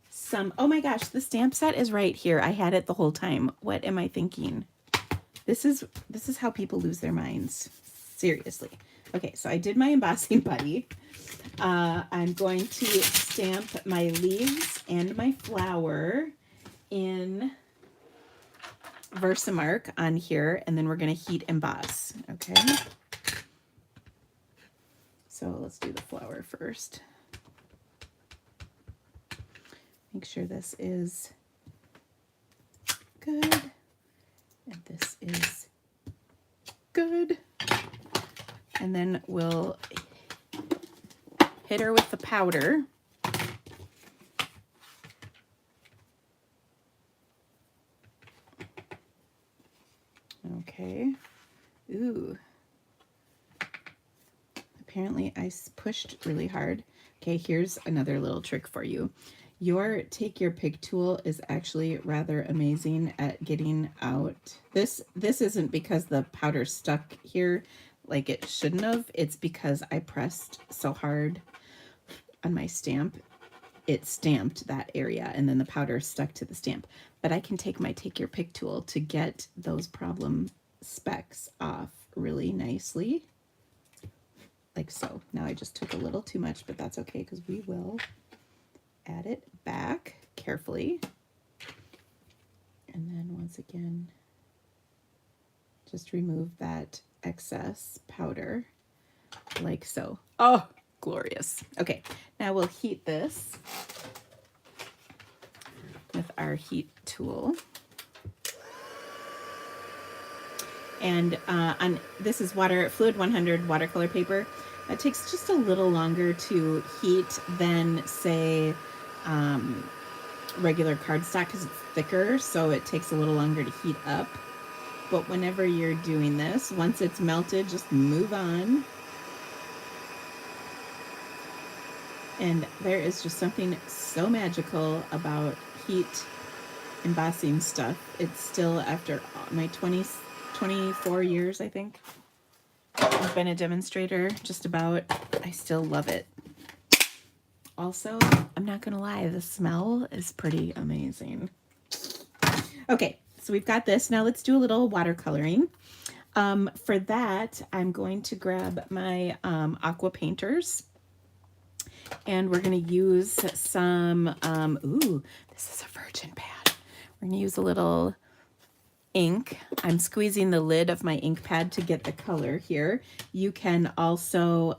some, oh my gosh, the stamp set is right here. I had it the whole time. What am I thinking? This is how people lose their minds. Seriously. Okay, so I did my embossing buddy. I'm going to stamp my leaves and my flower in Versamark on here, and then we're going to heat emboss. Okay. So let's do the flower first. Make sure this is good, and this is good. And then we'll hit her with the powder. Okay. Ooh. Apparently I pushed really hard. Okay, here's another little trick for you. Your Take Your Pick tool is actually rather amazing at getting out. This isn't because the powder stuck here like it shouldn't have. It's because I pressed so hard on my stamp. It stamped that area and then the powder stuck to the stamp. But I can take my Take Your Pick tool to get those problem specks off really nicely. Like so. Now I just took a little too much, but that's okay because we will add it back carefully. And then once again, just remove that excess powder like so. Oh, glorious. Okay, now we'll heat this with our heat tool. And this is Fluid 100 watercolor paper. It takes just a little longer to heat than, say, regular cardstock because it's thicker, so it takes a little longer to heat up. But whenever you're doing this, once it's melted, just move on. And there is just something so magical about heat embossing stuff. It's still, after my 24 years, I think, I've been a demonstrator, just about. I still love it. Also, I'm not gonna lie, the smell is pretty amazing. Okay, so we've got this. Now let's do a little watercoloring. For that, I'm going to grab my aqua painters, and we're gonna use some, ooh, this is a virgin pad. We're gonna use a little ink. I'm squeezing the lid of my ink pad to get the color here. You can also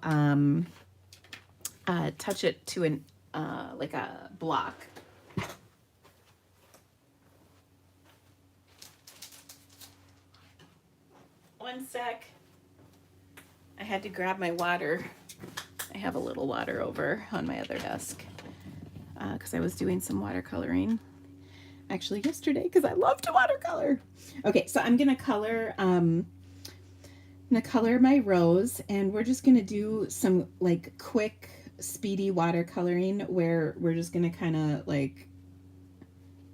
touch it to an like a block. One sec. I had to grab my water. I have a little water over on my other desk because I was doing some watercoloring. Actually yesterday, because I love to watercolor. Okay, so I'm gonna color my rose, and we're just gonna do some like quick, speedy watercoloring where we're just gonna kind of like,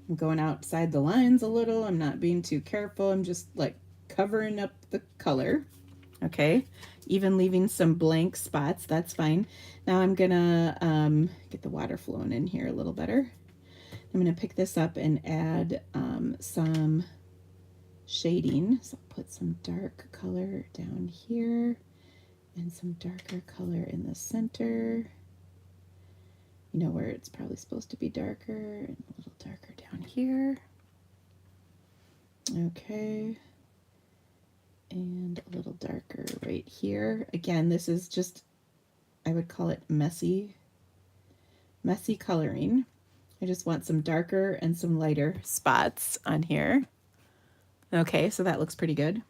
I'm going outside the lines a little. I'm not being too careful. I'm just like covering up the color. Okay, even leaving some blank spots, that's fine. Now I'm gonna get the water flowing in here a little better. I'm going to pick this up and add some shading. So I'll put some dark color down here and some darker color in the center. You know where it's probably supposed to be darker, and a little darker down here. Okay. And a little darker right here. Again, this is just, I would call it messy coloring. I just want some darker and some lighter spots on here. Okay, so that looks pretty good.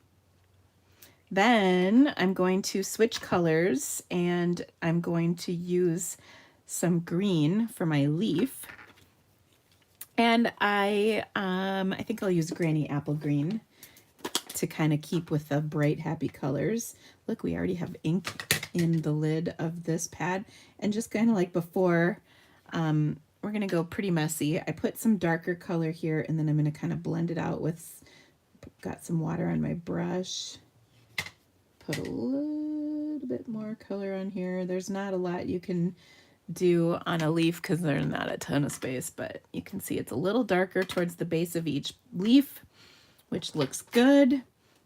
Then I'm going to switch colors, and I'm going to use some green for my leaf. And I think I'll use Granny Apple Green to kind of keep with the bright, happy colors. Look, we already have ink in the lid of this pad. And just kind of like before, we're going to go pretty messy. I put some darker color here, and then I'm going to kind of blend it out with, got some water on my brush. Put a little bit more color on here. There's not a lot you can do on a leaf because there's not a ton of space, but you can see it's a little darker towards the base of each leaf, which looks good.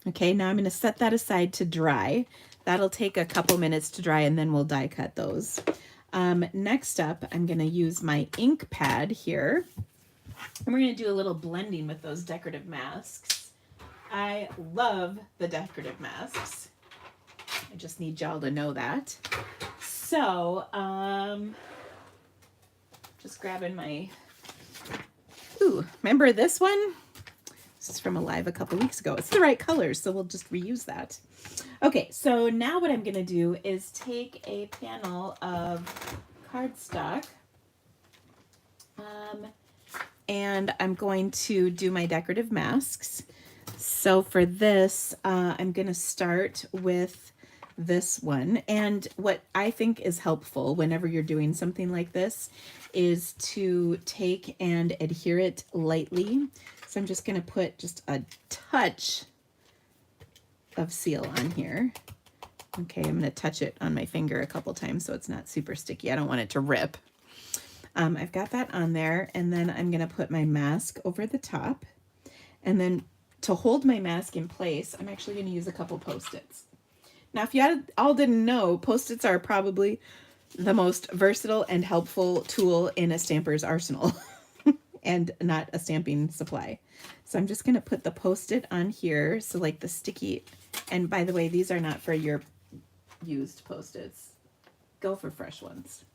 Okay, now I'm going to set that aside to dry. That'll take a couple minutes to dry, and then we'll die cut those. Next up, I'm going to use my ink pad here, and we're going to do a little blending with those decorative masks. I love the decorative masks. I just need y'all to know that. So, just grabbing my, ooh, remember this one? This is from a live a couple weeks ago. It's the right colors, so we'll just reuse that. Okay, so now what I'm gonna do is take a panel of cardstock, and I'm going to do my decorative masks. So for this, I'm gonna start with this one. And what I think is helpful whenever you're doing something like this is to take and adhere it lightly. So I'm just gonna put just a touch of seal on here. Okay, I'm gonna touch it on my finger a couple times so it's not super sticky. I don't want it to rip. I've got that on there, and then I'm gonna put my mask over the top. And then to hold my mask in place, I'm actually gonna use a couple Post-its. Now, if you all didn't know, Post-its are probably the most versatile and helpful tool in a stamper's arsenal and not a stamping supply. So I'm just gonna put the Post-it on here. So like the sticky, and by the way, these are not for your used Post-its. Go for fresh ones.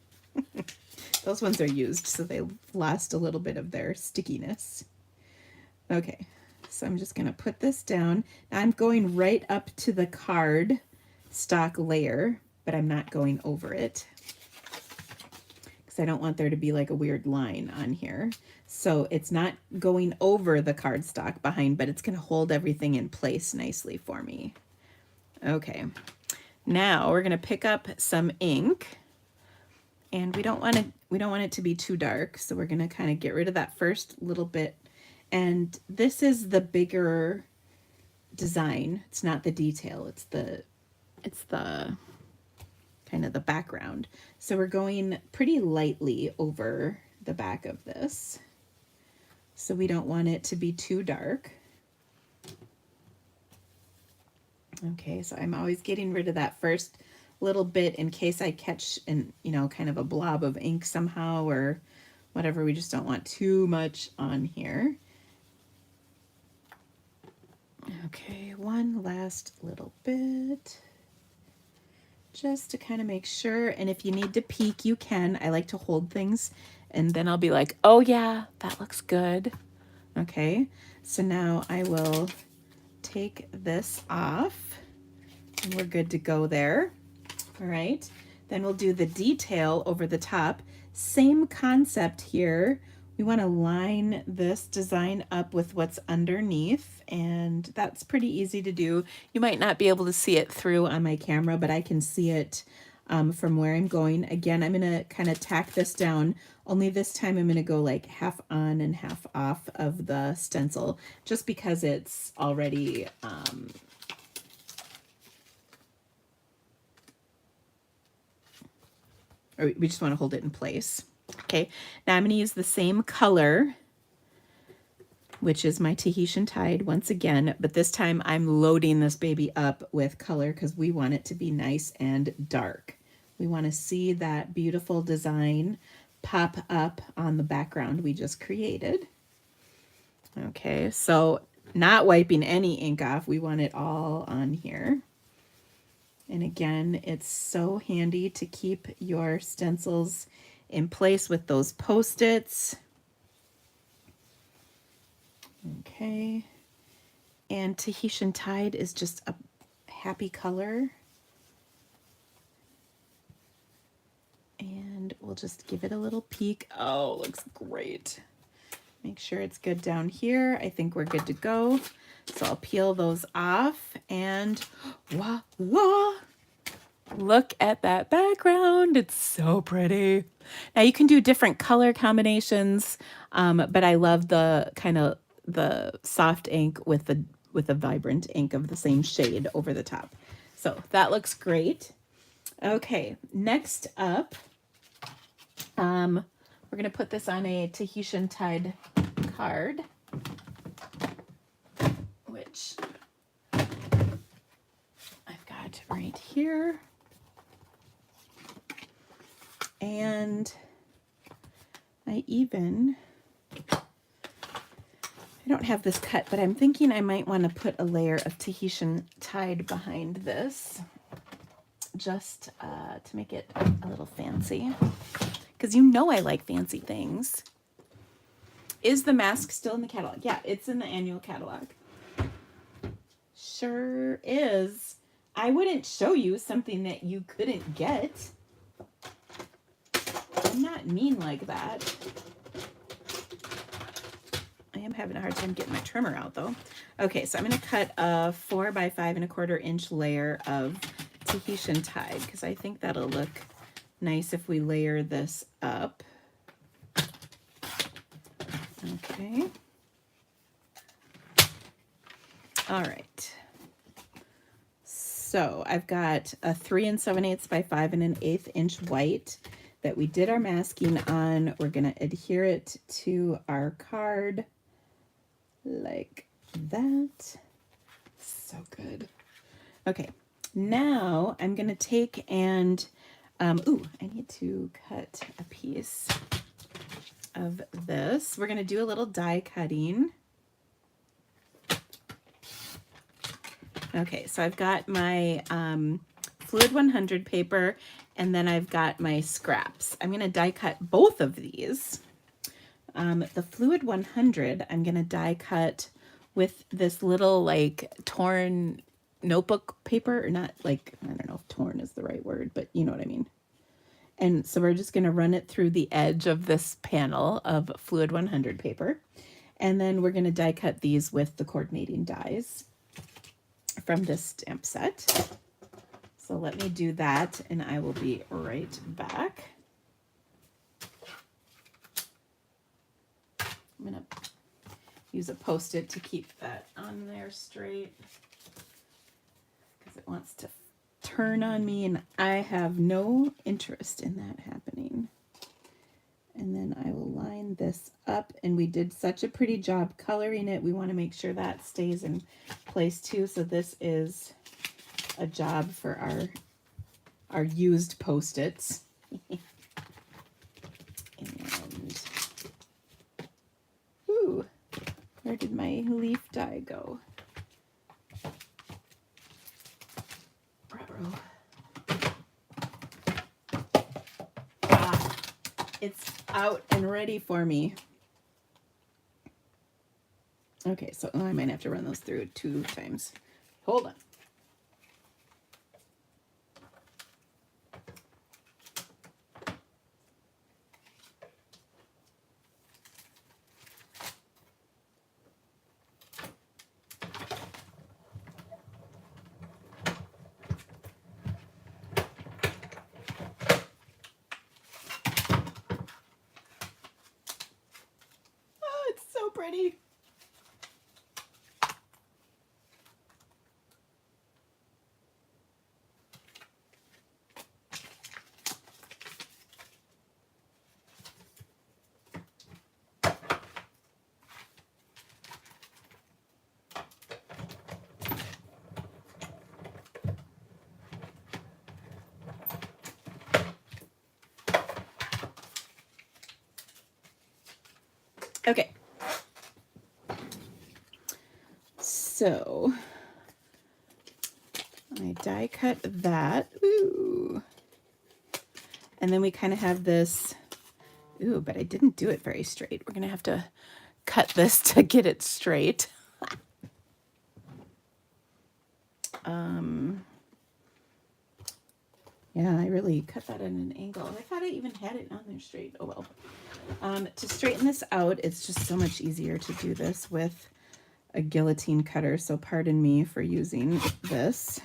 Those ones are used, so they lost a little bit of their stickiness. Okay, so I'm just gonna put this down. Now I'm going right up to the card stock layer, but I'm not going over it because I don't want there to be like a weird line on here. So it's not going over the cardstock behind, but it's gonna hold everything in place nicely for me. Okay, now we're gonna pick up some ink, and we don't want it to be too dark, so we're gonna kind of get rid of that first little bit. And this is the bigger design. It's not the detail. It's the kind of the background. So we're going pretty lightly over the back of this. So we don't want it to be too dark. Okay, so I'm always getting rid of that first little bit in case I catch kind of a blob of ink somehow or whatever. We just don't want too much on here. Okay, one last little bit just to kind of make sure. And if you need to peek, you can. I like to hold things and then I'll be like, oh yeah, that looks good. Okay, so now I will take this off and we're good to go there. All right, then we'll do the detail over the top. Same concept here. We want to line this design up with what's underneath, and that's pretty easy to do. You might not be able to see it through on my camera, but I can see it from where I'm going. Again, I'm going to kind of tack this down, only this time I'm going to go like half on and half off of the stencil, just because it's already or we just want to hold it in place. Okay, now I'm going to use the same color, which is my Tahitian Tide once again, but this time I'm loading this baby up with color because we want it to be nice and dark. We want to see that beautiful design pop up on the background we just created. Okay, so not wiping any ink off, we want it all on here. And again, it's so handy to keep your stencils in place with those Post-its. Okay, and Tahitian Tide is just a happy color. And we'll just give it a little peek. Oh, looks great. Make sure it's good down here. I think we're good to go. So I'll peel those off and voila! Look at that background. It's so pretty. Now you can do different color combinations, but I love the kind of the soft ink with the vibrant ink of the same shade over the top. So that looks great. Okay, next up, we're going to put this on a Tahitian Tide card, which I've got right here. And I don't have this cut, but I'm thinking I might want to put a layer of Tahitian Tide behind this. just to make it a little fancy. Because you know I like fancy things. Is the mask still in the catalog? Yeah, it's in the annual catalog. Sure is. I wouldn't show you something that you couldn't get. I'm not mean like that. I am having a hard time getting my trimmer out though. Okay, so I'm going to cut a 4 by 5¼ inch layer of Tahitian tide because I think that'll look nice if we layer this up. Okay. All right. So I've got a 3 7/8 by 5 1/8 inch white that we did our masking on. We're going to adhere it to our card like that. So good. Okay, now I'm going to take and, ooh, I need to cut a piece of this. We're going to do a little die cutting. Okay, so I've got my Fluid 100 paper, and then I've got my scraps. I'm going to die cut both of these. The Fluid 100, I'm going to die cut with this little like torn notebook paper, or not like, I don't know if torn is the right word, but you know what I mean. And so we're just going to run it through the edge of this panel of Fluid 100 paper. And then we're going to die cut these with the coordinating dies from this stamp set. So let me do that and I will be right back. I'm going to use a Post-it to keep that on there straight because it wants to turn on me and I have no interest in that happening. And then I will line this up, and we did such a pretty job coloring it. We want to make sure that stays in place too. So this is a job for our used Post-its. And ooh, where did my leaf die go? Bravo. It's out and ready for me. Okay, so I might have to run those through 2 times. Hold on. Oh, it's so pretty. Okay. So I die cut that. Ooh. And then we kind of have this, ooh, but I didn't do it very straight. We're going to have to cut this to get it straight. Yeah, I really cut that at an angle. I thought I even had it on there straight. Oh well. To straighten this out, it's just so much easier to do this with a guillotine cutter. So pardon me for using this.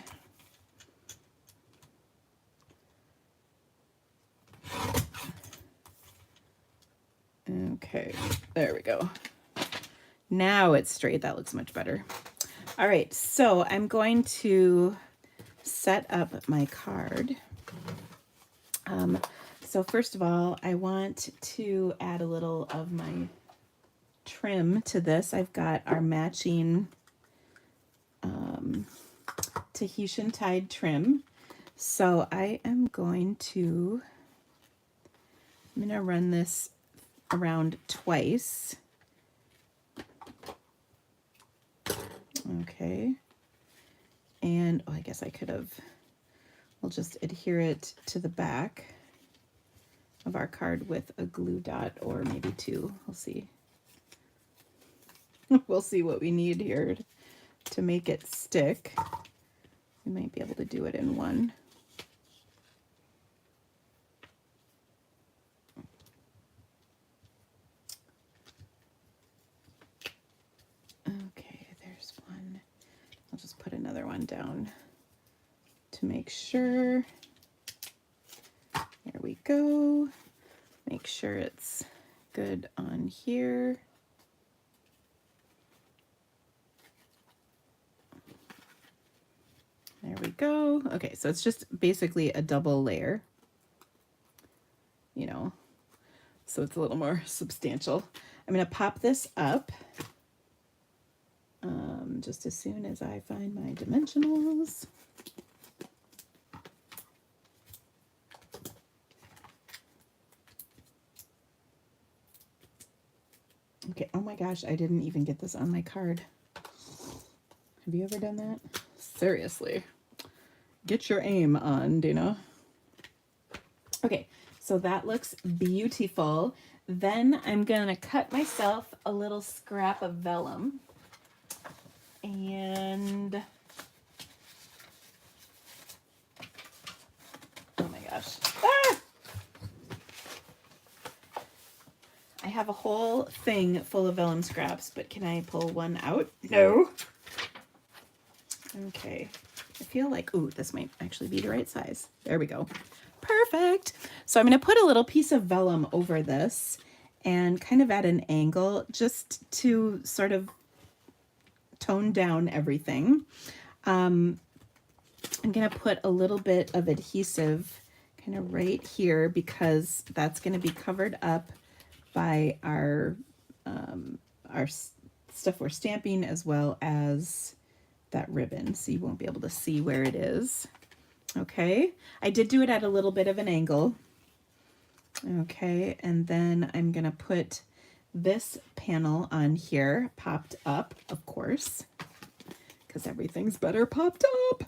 Okay, there we go. Now it's straight. That looks much better. All right, so I'm going to set up my card. So first of all, I want to add a little of my trim to this. I've got our matching Tahitian tide trim. So I'm going to run this around twice. Okay. And oh, I guess I could have, we'll just adhere it to the back of our card with a glue dot, or maybe two. We'll see. We'll see what we need here to make it stick. We might be able to do it in one. Okay, there's one. I'll just put another one down to make sure. There we go. Make sure it's good on here. There we go. Okay, so it's just basically a double layer, you know, so it's a little more substantial. I'm going to pop this up just as soon as I find my dimensionals. Okay, oh my gosh, I didn't even get this on my card. Have you ever done that? Seriously. Get your aim on, Dana. Okay, so that looks beautiful. Then I'm gonna cut myself a little scrap of vellum. And oh my gosh. Ah! I have a whole thing full of vellum scraps, but can I pull one out? No. Okay. I feel like, ooh, this might actually be the right size. There we go. Perfect. So I'm going to put a little piece of vellum over this and kind of at an angle just to sort of tone down everything. I'm going to put a little bit of adhesive kind of right here because that's going to be covered up by our stuff we're stamping, as well as that ribbon, so you won't be able to see where it is. Okay, I did do it at a little bit of an angle. Okay, and then I'm gonna put this panel on here, popped up, of course, because everything's better popped up.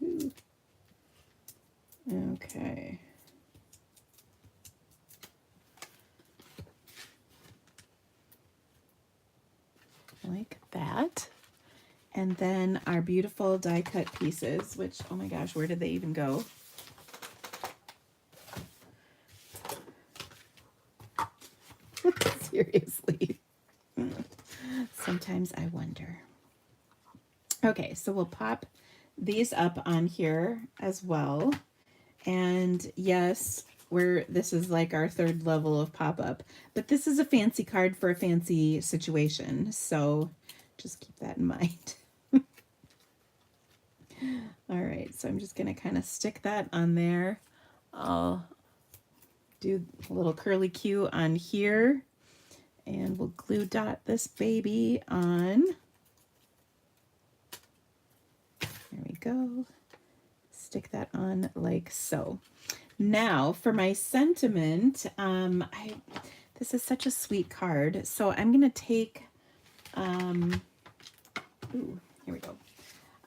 Ooh. Okay. Like that. And then our beautiful die cut pieces, which, oh my gosh, where did they even go? Seriously. Sometimes I wonder. Okay, so we'll pop these up on here as well. And yes, this is like our third level of pop-up, but this is a fancy card for a fancy situation, so just keep that in mind. All right, so I'm just gonna kind of stick that on there. I'll do a little curly Q on here, and we'll glue dot this baby on. There we go. Stick that on like so. Now for my sentiment, this is such a sweet card, so I'm gonna take ooh, here we go.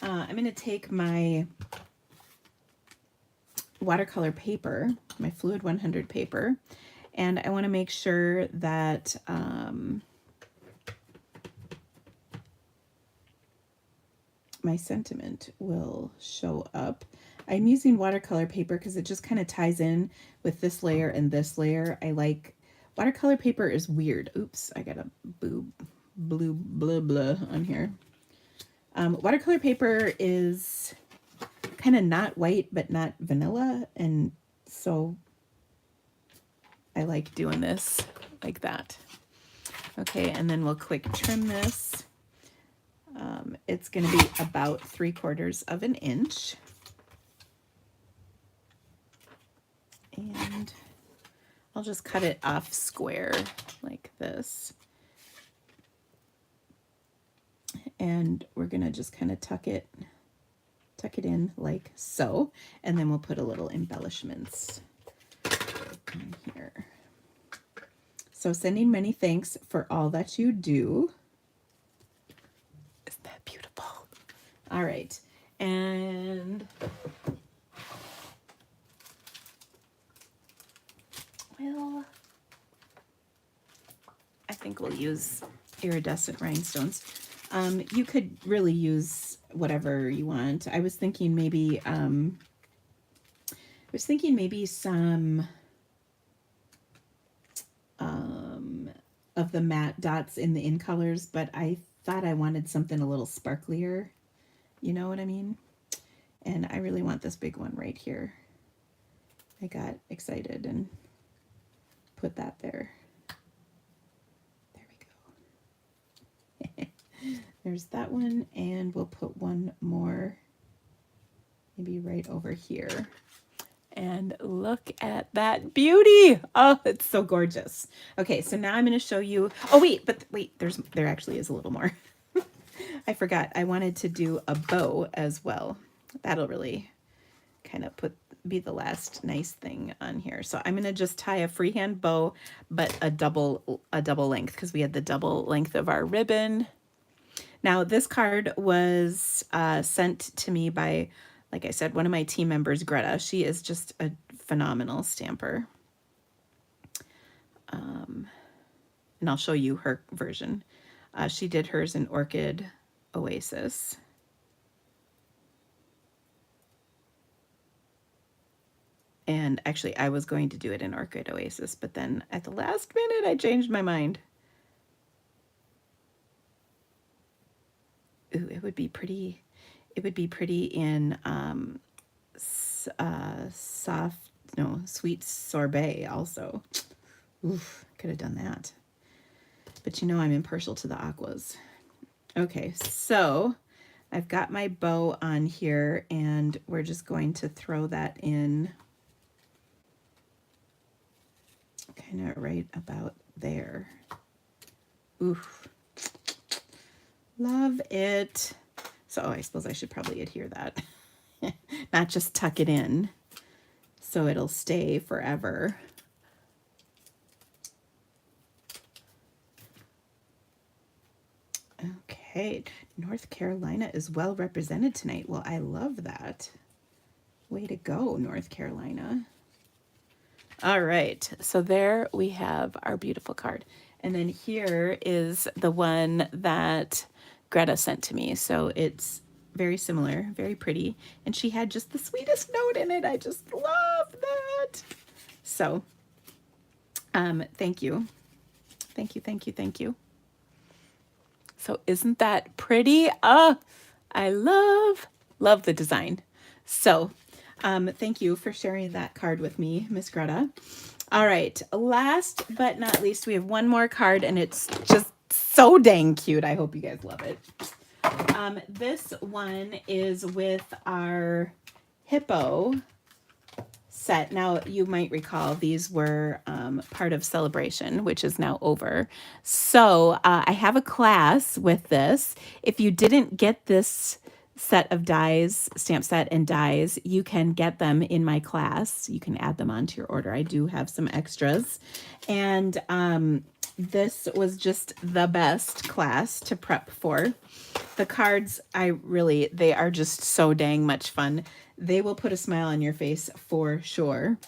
I'm gonna take my watercolor paper, my Fluid 100 paper, and I want to make sure that my sentiment will show up. I'm using watercolor paper because it just kind of ties in with this layer and this layer. I like watercolor paper is weird. Oops, I got a blue blah blah on here. Watercolor paper is kind of not white but not vanilla, and so I like doing this like that. Okay, and then we'll quick trim this. It's going to be about 3/4 of an inch. And I'll just cut it off square like this. And we're going to just kind of tuck it in like so. And then we'll put a little embellishments on here. So sending many thanks for all that you do. Isn't that beautiful? All right. And well, I think we'll use Iridescent Rhinestones. You could really use whatever you want. I was thinking maybe some of the matte dots in the in colors, but I thought I wanted something a little sparklier. You know what I mean? And I really want this big one right here. I got excited and put that there. There we go. There's that one, and we'll put one more maybe right over here. And look at that beauty. Oh, it's so gorgeous. Okay, so now I'm going to show you. Oh, wait, there actually is a little more. I forgot. I wanted to do a bow as well. That'll really kind of be the last nice thing on here. So I'm going to just tie a freehand bow, but a double length, because we had the double length of our ribbon. Now, this card was sent to me by, like I said, one of my team members, Greta. She is just a phenomenal stamper. And I'll show you her version. She did hers in Orchid Oasis. And actually, I was going to do it in Orchid Oasis, but then at the last minute, I changed my mind. Ooh, it would be pretty. It would be pretty in sweet sorbet also. Oof, could have done that. But you know I'm impartial to the aquas. Okay, so I've got my bow on here, and we're just going to throw that in kind of right about there. Oof. Love it. So I suppose I should probably adhere that. Not just tuck it in so it'll stay forever. Okay, North Carolina is well represented tonight. Well, I love that. Way to go, North Carolina. All right, so there we have our beautiful card. And then here is the one that Greta sent to me. So it's very similar, very pretty. And she had just the sweetest note in it. I just love that. So thank you. Thank you, thank you, thank you. So isn't that pretty? I love the design. So thank you for sharing that card with me, Miss Greta. All right, last but not least, we have one more card, and it's just so dang cute. I hope you guys love it. This one is with our hippo set. Now, you might recall these were part of Celebration, which is now over. So I have a class with this. If you didn't get this set of dies, stamp set and dies, you can get them in my class. You can add them onto your order. I do have some extras. And this was just the best class to prep for. The cards, they are just so dang much fun. They will put a smile on your face for sure.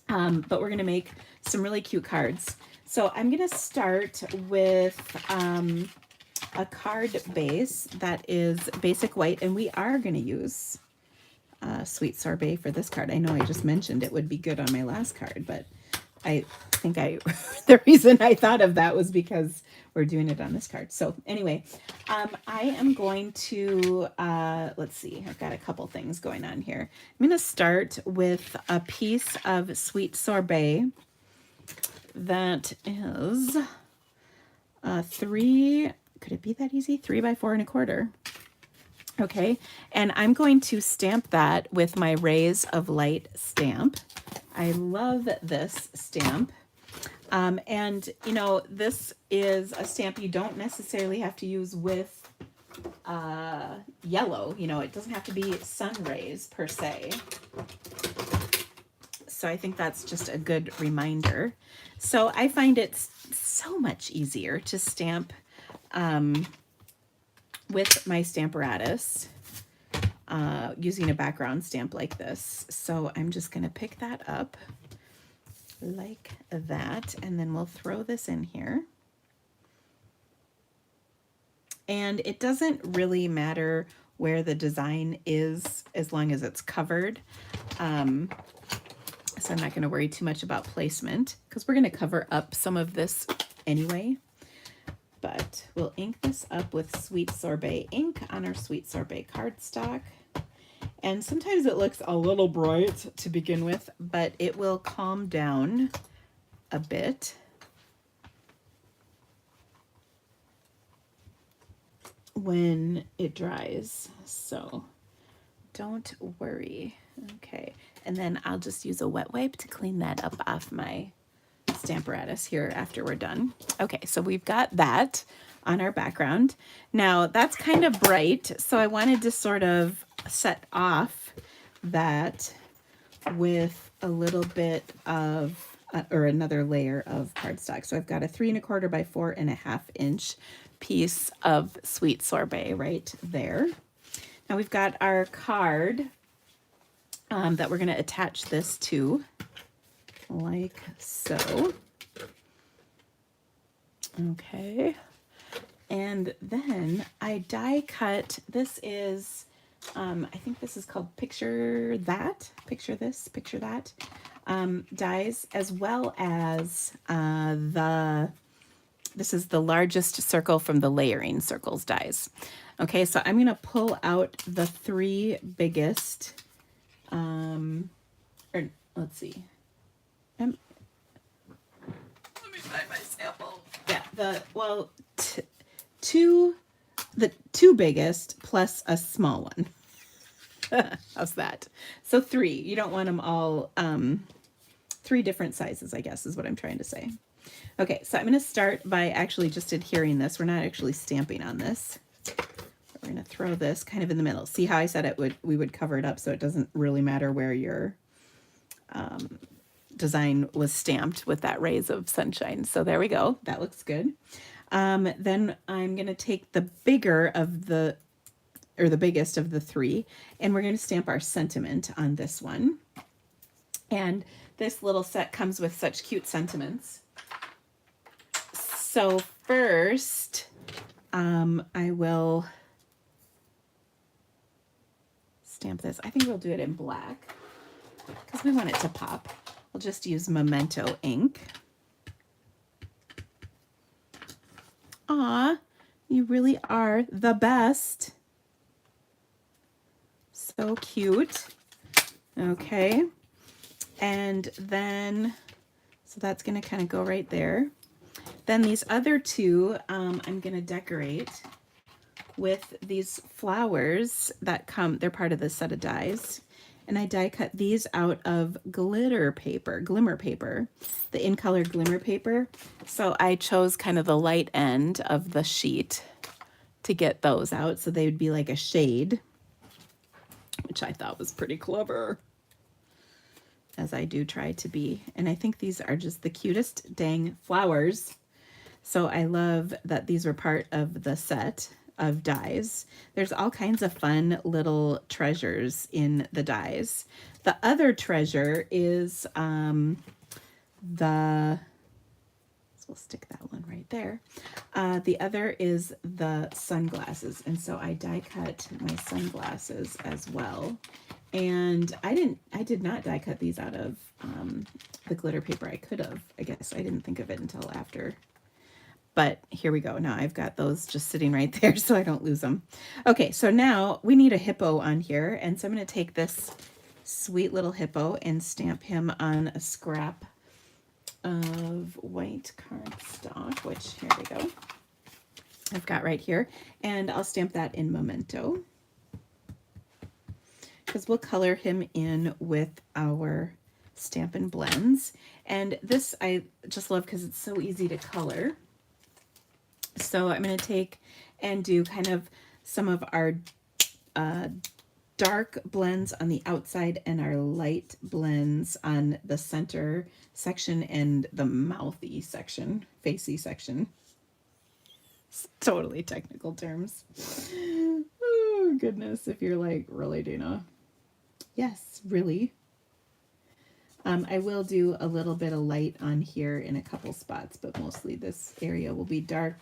But we're going to make some really cute cards. So I'm going to start with a card base that is basic white, and we are going to use Sweet Sorbet for this card. I know I just mentioned it would be good on my last card, but I think the reason I thought of that was because we're doing it on this card. So anyway, I am going to, let's see, I've got a couple things going on here. I'm going to start with a piece of Sweet Sorbet that is 3, could it be that easy? 3 by 4 1/4. Okay, and I'm going to stamp that with my Rays of Light stamp. I love this stamp. And, you know, this is a stamp you don't necessarily have to use with yellow. You know, it doesn't have to be sun rays per se. So I think that's just a good reminder. So I find it so much easier to stamp with my Stamparatus. using a background stamp like this. So I'm just going to pick that up like that, and then we'll throw this in here. And it doesn't really matter where the design is as long as it's covered. So I'm not going to worry too much about placement because we're going to cover up some of this anyway. But we'll ink this up with Sweet Sorbet ink on our Sweet Sorbet cardstock. And sometimes it looks a little bright to begin with, but it will calm down a bit when it dries. So don't worry. Okay. And then I'll just use a wet wipe to clean that up off my Stamparatus here after we're done. Okay, so we've got that on our background. Now that's kind of bright, so I wanted to sort of set off that with a little bit of, or another layer of cardstock. So I've got a 3 1/4 by 4 1/2 inch piece of Sweet Sorbet right there. Now we've got our card that we're going to attach this to, like so. Okay. And then I die cut, this is, I think this is called Picture That, Picture This, Picture That, dies, as well as this is the largest circle from the Layering Circles dies. Okay, so I'm going to pull out the 3 biggest, or let's see. Let me find my sample. Yeah, the two biggest plus a small one. How's that? So 3. You don't want them all 3 different sizes, I guess is what I'm trying to say. Okay, so I'm going to start by actually just adhering this. We're not actually stamping on this. We're going to throw this kind of in the middle. See how I said we would cover it up so it doesn't really matter where your design was stamped with that rays of sunshine. So there we go. That looks good. Then I'm going to take the biggest of the 3, and we're going to stamp our sentiment on this one. And this little set comes with such cute sentiments. So first, I will stamp this. I think we'll do it in black because we want it to pop. We'll just use Memento ink. Aw, you really are the best. So cute. Okay. And then, so that's going to kind of go right there. Then these other 2, I'm going to decorate with these flowers that come, they're part of the set of dies. And I die cut these out of glimmer paper, the in color glimmer paper. So I chose kind of the light end of the sheet to get those out. So they would be like a shade, which I thought was pretty clever, as I do try to be. And I think these are just the cutest dang flowers. So I love that these were part of the set of dies. There's all kinds of fun little treasures in the dies. The other treasure is so we'll stick that one right there. The other is the sunglasses. And so I die cut my sunglasses as well. And I did not die cut these out of the glitter paper. I could have, I guess. I didn't think of it until after. But here we go. Now I've got those just sitting right there so I don't lose them. Okay, so now we need a hippo on here. And so I'm going to take this sweet little hippo and stamp him on a scrap of white cardstock, which, here we go, I've got right here. And I'll stamp that in Memento, because we'll color him in with our Stampin' Blends. And this I just love because it's so easy to color. So I'm going to take and do kind of some of our dark blends on the outside and our light blends on the center section and the mouthy section, facey section. It's totally technical terms. Oh goodness, if you're like, really, Dana? Yes, really. I will do a little bit of light on here in a couple spots, but mostly this area will be dark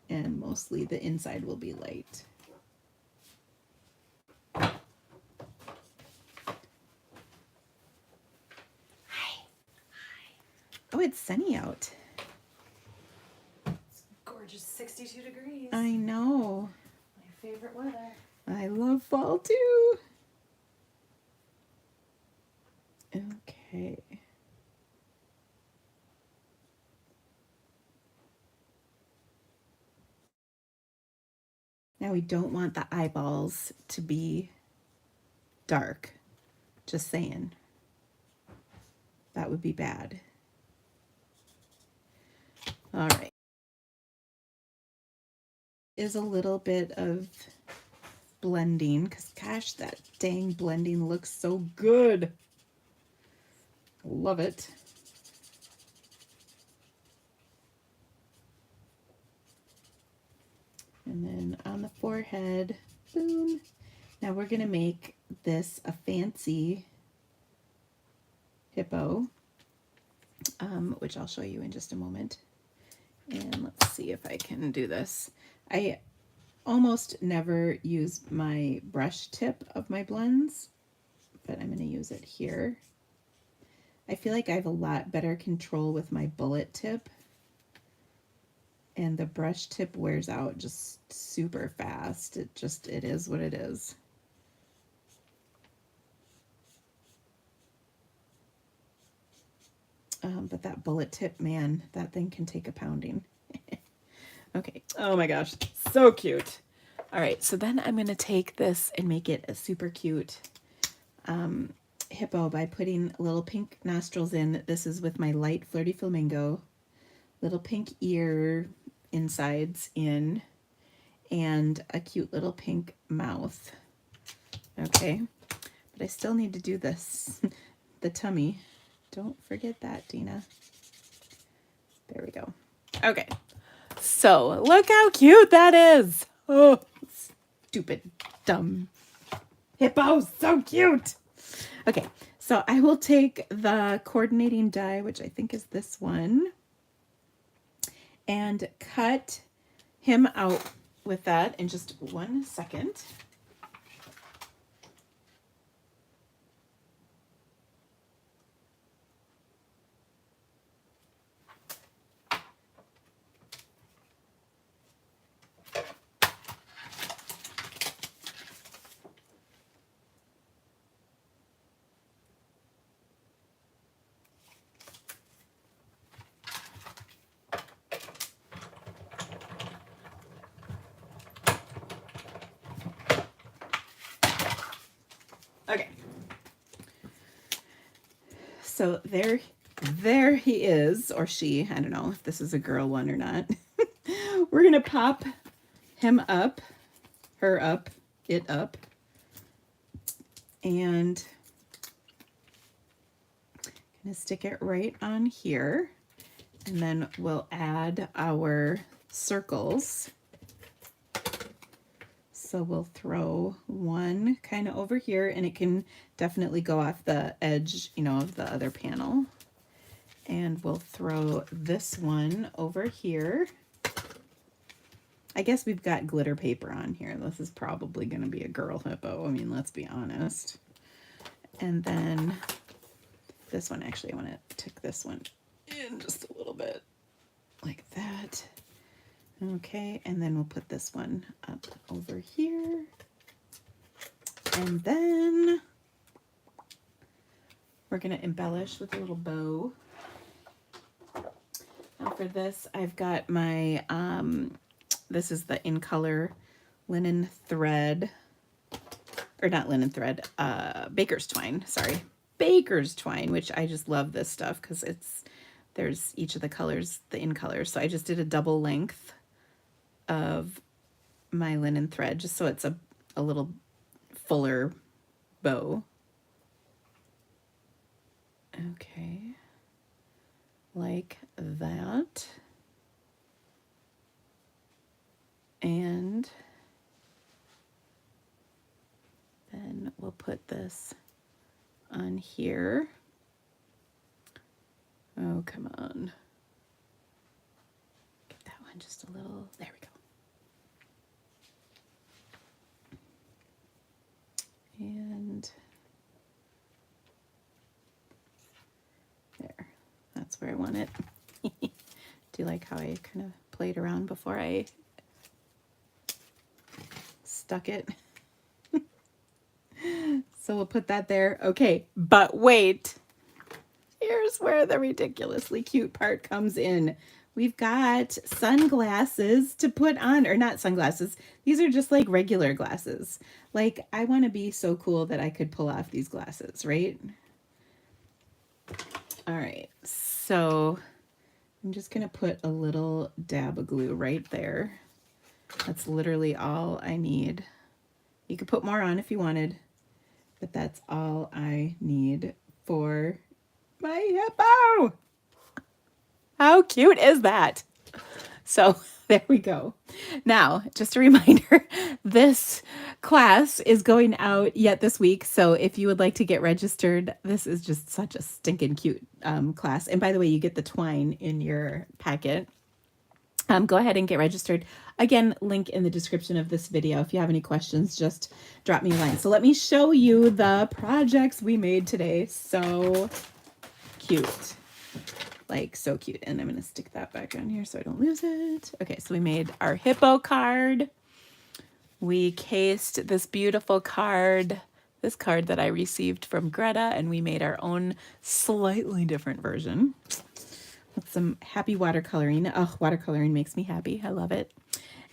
and mostly the inside will be light. Hi. Oh, it's sunny out. It's gorgeous 62 degrees. I know. My favorite weather. I love fall too. Okay. Now we don't want the eyeballs to be dark. Just saying. That would be bad. All right. Is a little bit of blending because gosh, that dang blending looks so good. Love it. And then on the forehead, boom. Now we're going to make this a fancy hippo, which I'll show you in just a moment. And let's see if I can do this. I almost never use my brush tip of my blends, but I'm going to use it here. I feel like I have a lot better control with my bullet tip, and the brush tip wears out just super fast. It is what it is. But that bullet tip, man, that thing can take a pounding. Okay. Oh my gosh, so cute. All right, so then I'm going to take this and make it a super cute hippo by putting little pink nostrils in. This is with my light Flirty Flamingo. Little pink ear insides in, and a cute little pink mouth. Okay, but I still need to do this. The tummy. Don't forget that, Dina. There we go. Okay, so look how cute that is. Oh, stupid, dumb hippo, so cute. Okay, so I will take the coordinating die, which I think is this one, and cut him out with that in just 1 second. Okay. So there he is, or she. I don't know if this is a girl one or not. We're going to pop him up, her up, it up. And going to stick it right on here. And then we'll add our circles. So we'll throw one kind of over here, and it can definitely go off the edge, you know, of the other panel. And we'll throw this one over here. I guess we've got glitter paper on here. This is probably going to be a girl hippo. I mean, let's be honest. And then this one, actually, I want to tuck this one in just a little bit like that. Okay, and then we'll put this one up over here. And then we're going to embellish with a little bow. Now for this, I've got my, this is the In Color linen thread, or not linen thread, baker's twine, sorry. Baker's twine, which I just love this stuff because there's each of the colors, the In Color. So I just did a double length of my linen thread just so it's a little fuller bow. Okay, like that. And put this on here. Oh, come on. Get that one just a little, there we go. And there, that's where I want it. Do you like how I kind of played around before I stuck it? So we'll put that there. Okay, but wait. Here's where the ridiculously cute part comes in. We've got sunglasses to put on, or not sunglasses. These are just like regular glasses. Like, I want to be so cool that I could pull off these glasses, right? All right, so I'm just going to put a little dab of glue right there. That's literally all I need. You could put more on if you wanted, but that's all I need for my hippo. How cute is that? So there we go. Now, just a reminder, this class is going out yet this week. So if you would like to get registered, this is just such a stinking cute class. And by the way, you get the twine in your packet. Go ahead and get registered. Again, link in the description of this video. If you have any questions, just drop me a line. So let me show you the projects we made today. So cute. Like, so cute. And I'm going to stick that back on here so I don't lose it. Okay, so we made our hippo card. We cased this beautiful card, this card that I received from Greta, and we made our own slightly different version with some happy watercoloring. Oh, watercoloring makes me happy. I love it.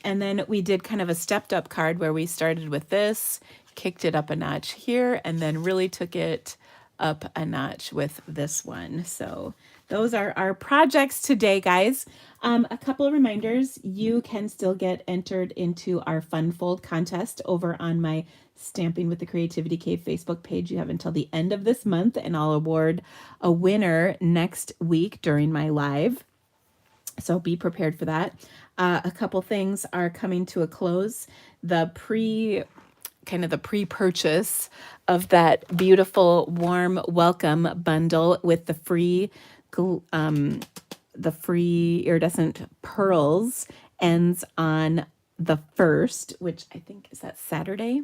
And then we did kind of a stepped up card where we started with this, kicked it up a notch here, and then really took it up a notch with this one. So those are our projects today, guys. A couple of reminders. You can still get entered into our Fun Fold contest over on my Stamping with the Creativity Cave Facebook page. You have until the end of this month, and I'll award a winner next week during my live. So be prepared for that. A couple things are coming to a close. The pre-purchase of that beautiful warm welcome bundle with the free iridescent pearls ends on the 1st, which I think is that Saturday,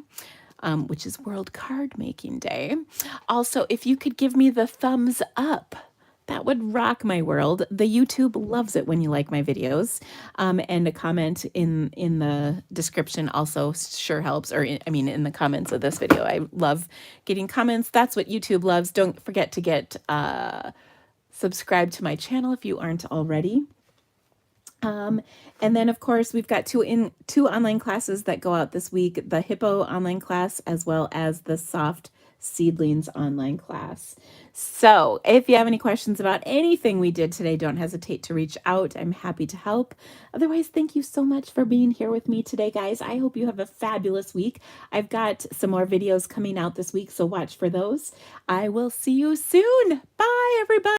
which is World Card Making Day. Also, if you could give me the thumbs up, that would rock my world. The YouTube loves it when you like my videos. And a comment in the description also sure helps, or in the comments of this video. I love getting comments. That's what YouTube loves. Don't forget to get subscribe to my channel if you aren't already. And then, of course, we've got two online classes that go out this week, the Hippo online class, as well as the Soft Seedlings online class. So if you have any questions about anything we did today, don't hesitate to reach out. I'm happy to help. Otherwise, thank you so much for being here with me today, guys. I hope you have a fabulous week. I've got some more videos coming out this week, so watch for those. I will see you soon. Bye, everybody.